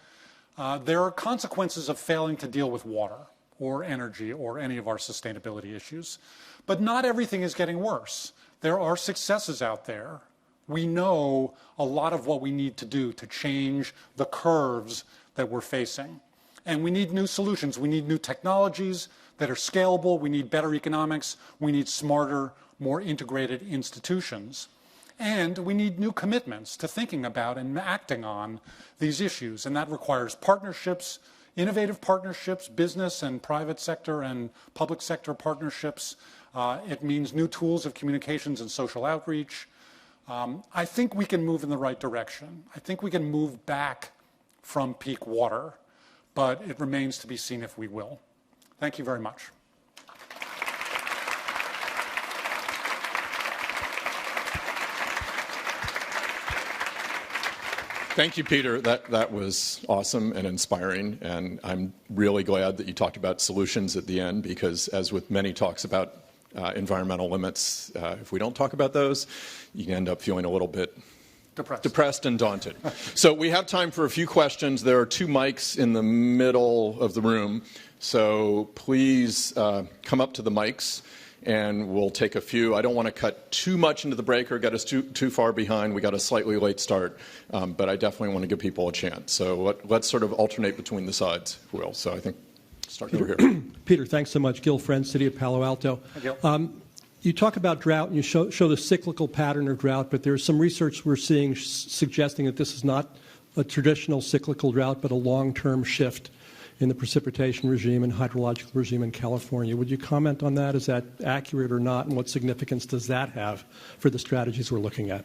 There are consequences of failing to deal with water or energy or any of our sustainability issues. But not everything is getting worse. There are successes out there. We know a lot of what we need to do to change the curves that we're facing. And we need new solutions. We need new technologies that are scalable. We need better economics. We need smarter, more integrated institutions. And we need new commitments to thinking about and acting on these issues. And that requires partnerships, innovative partnerships, business and private sector and public sector partnerships. It means new tools of communications and social outreach. I think we can move in the right direction. I think we can move back from peak water, but it remains to be seen if we will. Thank you very much. Thank you, Peter. That was awesome and inspiring, and I'm really glad that you talked about solutions at the end, because as with many talks about environmental limits, if we don't talk about those, you can end up feeling a little bit depressed and daunted. So we have time for a few questions. There are 2 mics in the middle of the room, so please come up to the mics and we'll take a few. I don't want to cut too much into the break or get us too far behind. We got a slightly late start, but I definitely want to give people a chance. So let's sort of alternate between the sides, if you will. So I think starting over here. Peter, thanks so much. Gil Friend, City of Palo Alto. Hi, Gil. You talk about drought and you show the cyclical pattern of drought, but there's some research we're seeing suggesting that this is not a traditional cyclical drought, but a long-term shift in the precipitation regime and hydrological regime in California. Would you comment on that? Is that accurate or not? And what significance does that have for the strategies we're looking at?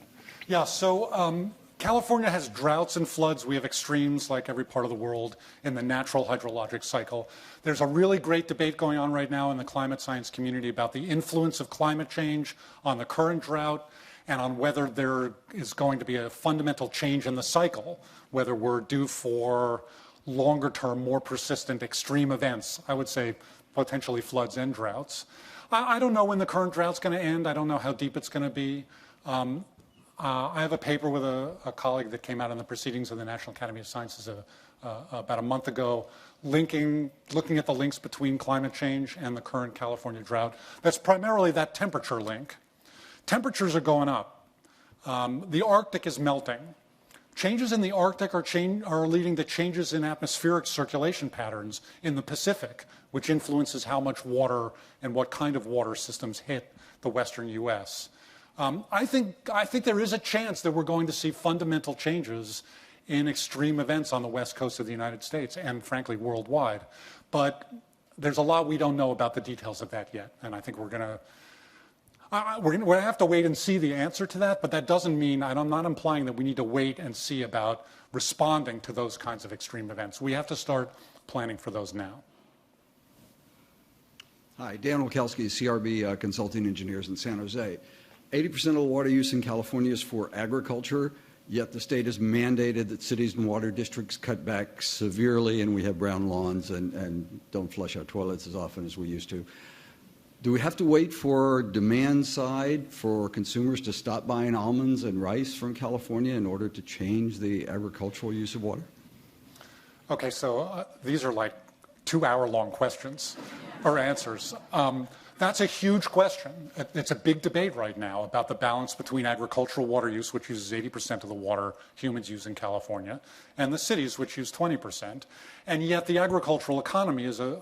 Yeah, so California has droughts and floods. We have extremes like every part of the world in the natural hydrologic cycle. There's a really great debate going on right now in the climate science community about the influence of climate change on the current drought and on whether there is going to be a fundamental change in the cycle, whether we're due for longer term, more persistent extreme events, I would say potentially floods and droughts. I don't know when the current drought's going to end. I don't know how deep it's going to be. I have a paper with a colleague that came out in the Proceedings of the National Academy of Sciences about a month ago, looking at the links between climate change and the current California drought. That's primarily that temperature link. Temperatures are going up. The Arctic is melting. Changes in the Arctic are leading to changes in atmospheric circulation patterns in the Pacific, which influences how much water and what kind of water systems hit the western U.S. I think there is a chance that we're going to see fundamental changes in extreme events on the west coast of the United States and, frankly, worldwide. But there's a lot we don't know about the details of that yet, and I think we're going to have to wait and see the answer to that, but that doesn't mean, I'm not implying that we need to wait and see about responding to those kinds of extreme events. We have to start planning for those now. Hi, Dan Wilkowski, CRB Consulting Engineers in San Jose. 80% of the water use in California is for agriculture, yet the state has mandated that cities and water districts cut back severely, and we have brown lawns and don't flush our toilets as often as we used to. Do we have to wait for demand side for consumers to stop buying almonds and rice from California in order to change the agricultural use of water? Okay, so these are like 2-hour-long questions or answers. That's a huge question. It's a big debate right now about the balance between agricultural water use, which uses 80% of the water humans use in California, and the cities, which use 20%. And yet the agricultural economy is a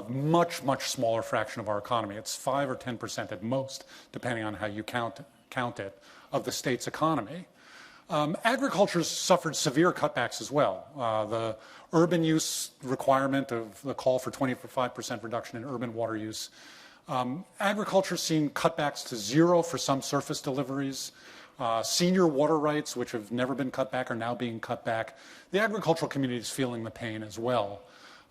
much, much smaller fraction of our economy. It's 5 or 10% at most, depending on how you count it, of the state's economy. Agriculture suffered severe cutbacks as well. The urban use requirement of the call for 25% reduction in urban water use. Agriculture's seen cutbacks to 0 for some surface deliveries. Senior water rights, which have never been cut back, are now being cut back. The agricultural community is feeling the pain as well.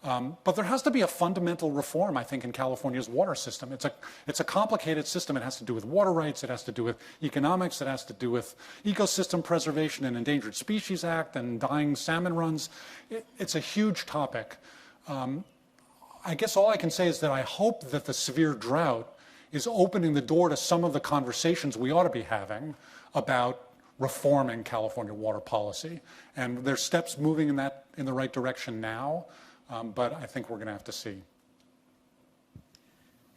But there has to be a fundamental reform, I think, in California's water system. It's a complicated system. It has to do with water rights. It has to do with economics. It has to do with ecosystem preservation and Endangered Species Act and dying salmon runs. It's a huge topic. I guess all I can say is that I hope that the severe drought is opening the door to some of the conversations we ought to be having about reforming California water policy. And there's steps moving in the right direction now. But I think we're going to have to see.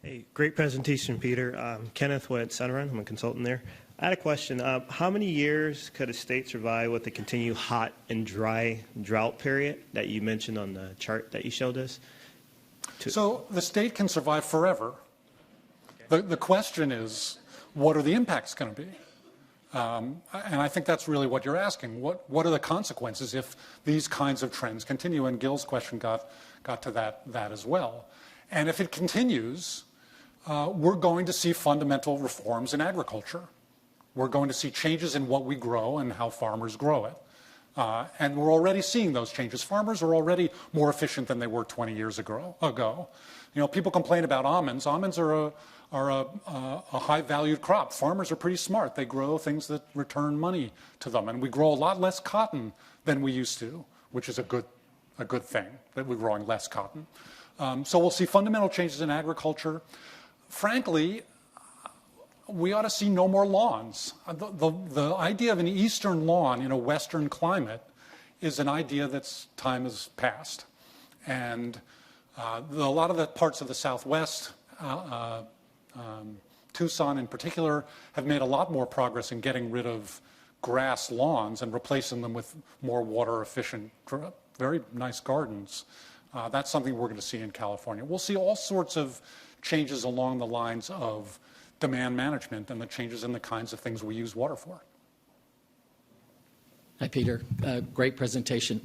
Hey, great presentation, Peter. Kenneth with Sunrun. I'm a consultant there. I had a question. How many years could a state survive with the continued hot and dry drought period that you mentioned on the chart that you showed us? So the state can survive forever. The question is, what are the impacts going to be? And I think that's really what you're asking. What are the consequences if these kinds of trends continue? And Gil's question got to that as well. And if it continues, we're going to see fundamental reforms in agriculture. We're going to see changes in what we grow and how farmers grow it. And we're already seeing those changes. Farmers are already more efficient than they were 20 years ago. You know, people complain about almonds. Almonds are a high-valued crop. Farmers are pretty smart. They grow things that return money to them. And we grow a lot less cotton than we used to, which is a good thing, that we're growing less cotton. So we'll see fundamental changes in agriculture. Frankly, we ought to see no more lawns. The idea of an eastern lawn in a western climate is an idea that's time has passed. And a lot of the parts of the Southwest, Tucson in particular, have made a lot more progress in getting rid of grass lawns and replacing them with more water efficient, very nice gardens. That's something we're going to see in California. We'll see all sorts of changes along the lines of demand management and the changes in the kinds of things we use water for. Hi, Peter. Great presentation.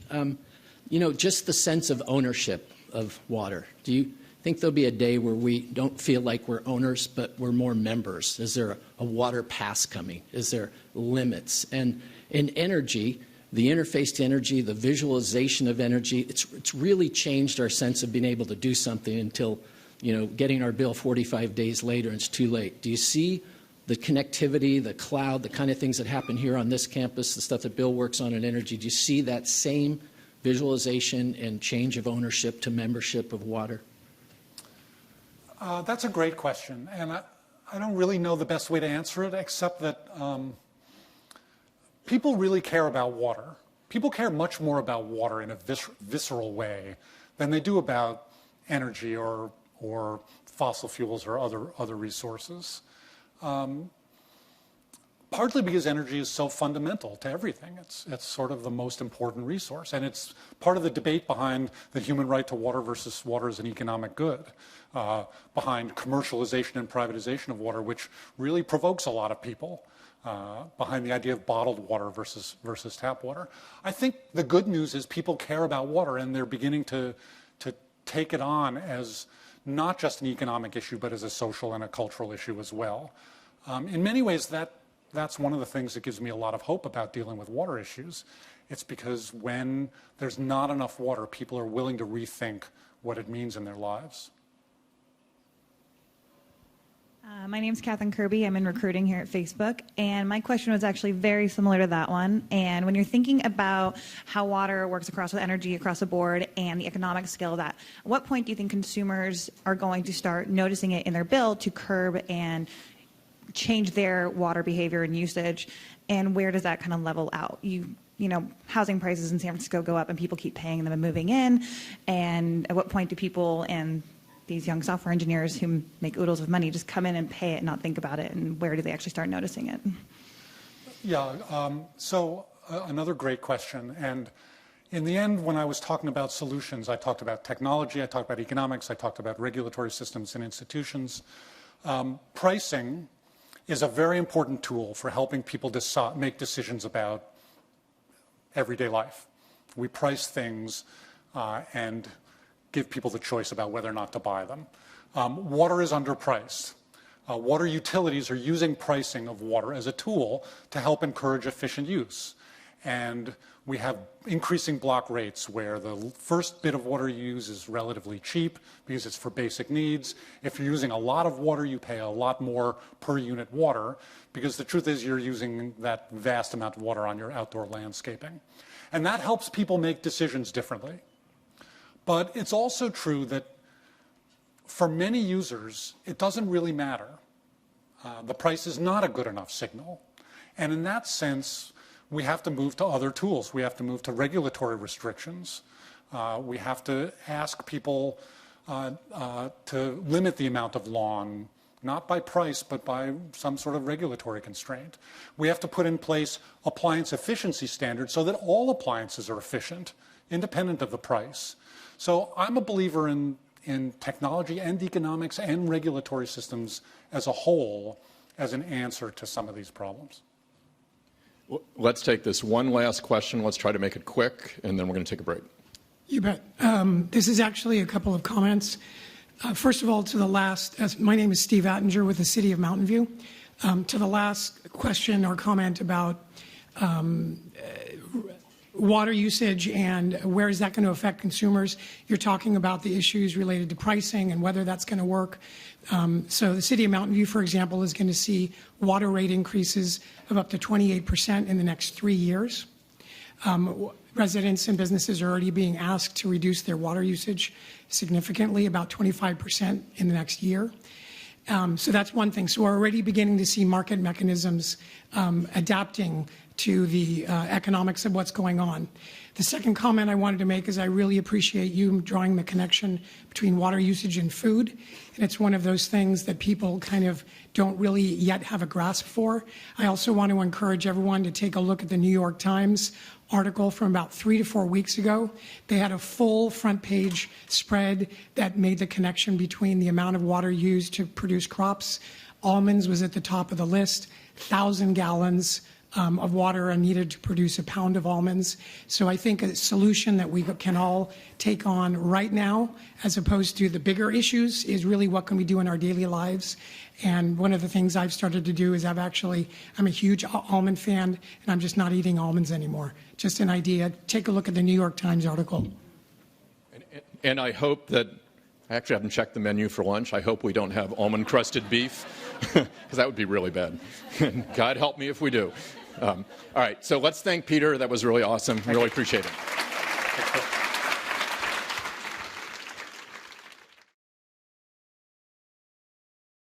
You know, just the sense of ownership of water. Do you think there'll be a day where we don't feel like we're owners, but we're more members? Is there a water pass coming? Is there limits? And in energy, the interface to energy, the visualization of energy, it's really changed our sense of being able to do something until, you know, getting our bill 45 days later and it's too late. Do you see the connectivity, the cloud, the kind of things that happen here on this campus, the stuff that Bill works on in energy, do you see that same visualization and change of ownership to membership of water? That's a great question. And I don't really know the best way to answer it, except that people really care about water. People care much more about water in a visceral way than they do about energy or fossil fuels or other resources. Partly because energy is so fundamental to everything. It's sort of the most important resource. And it's part of the debate behind the human right to water versus water as an economic good, behind commercialization and privatization of water, which really provokes a lot of people, behind the idea of bottled water versus tap water. I think the good news is people care about water, and they're beginning to take it on as not just an economic issue, but as a social and a cultural issue as well. In many ways, that's one of the things that gives me a lot of hope about dealing with water issues. It's because when there's not enough water, people are willing to rethink what it means in their lives. My name's Katherine Kirby. I'm in recruiting here at Facebook. And my question was actually very similar to that one. And when you're thinking about how water works across with energy across the board and the economic scale of that, at what point do you think consumers are going to start noticing it in their bill to curb and change their water behavior and usage? And where does that kind of level out? You know, housing prices in San Francisco go up and people keep paying them and moving in. And at what point do people and these young software engineers who make oodles of money just come in and pay it and not think about it? And where do they actually start noticing it? Yeah, another great question. And in the end, when I was talking about solutions, I talked about technology, I talked about economics, I talked about regulatory systems and institutions. Pricing is a very important tool for helping people make decisions about everyday life. We price things and give people the choice about whether or not to buy them. Water is underpriced. Water utilities are using pricing of water as a tool to help encourage efficient use. And we have increasing block rates where the first bit of water you use is relatively cheap because it's for basic needs. If you're using a lot of water, you pay a lot more per unit water because the truth is you're using that vast amount of water on your outdoor landscaping. And that helps people make decisions differently. But it's also true that for many users, it doesn't really matter. The price is not a good enough signal. And in that sense, we have to move to other tools. We have to move to regulatory restrictions. We have to ask people to limit the amount of lawn, not by price, but by some sort of regulatory constraint. We have to put in place appliance efficiency standards so that all appliances are efficient, independent of the price. So I'm a believer in technology and economics and regulatory systems as a whole as an answer to some of these problems. Let's take this one last question. Let's try to make it quick, and then we're going to take a break. You bet. This is actually a couple of comments. First of all, to the last, my name is Steve Attinger with the City of Mountain View. To the last question or comment about water usage and where is that going to affect consumers, you're talking about the issues related to pricing and whether that's going to work. So the City of Mountain View, for example, is going to see water rate increases of up to 28% in the next 3 years. Residents and businesses are already being asked to reduce their water usage significantly, about 25% in the next year. So that's one thing. So we're already beginning to see market mechanisms adapting to the economics of what's going on. The second comment I wanted to make is I really appreciate you drawing the connection between water usage and food. And it's one of those things that people kind of don't really yet have a grasp for. I also want to encourage everyone to take a look at the New York Times article from about 3 to 4 weeks ago. They had a full front page spread that made the connection between the amount of water used to produce crops. Almonds was at the top of the list, 1,000 gallons of water are needed to produce a pound of almonds. So I think a solution that we can all take on right now, as opposed to the bigger issues, is really what can we do in our daily lives. And one of the things I've started to do is I'm a huge almond fan, and I'm just not eating almonds anymore. Just an idea. Take a look at the New York Times article. And I hope that, I actually haven't checked the menu for lunch. I hope we don't have almond-crusted beef, because that would be really bad. God help me if we do. All right, so let's thank Peter. That was really awesome. Really appreciate it.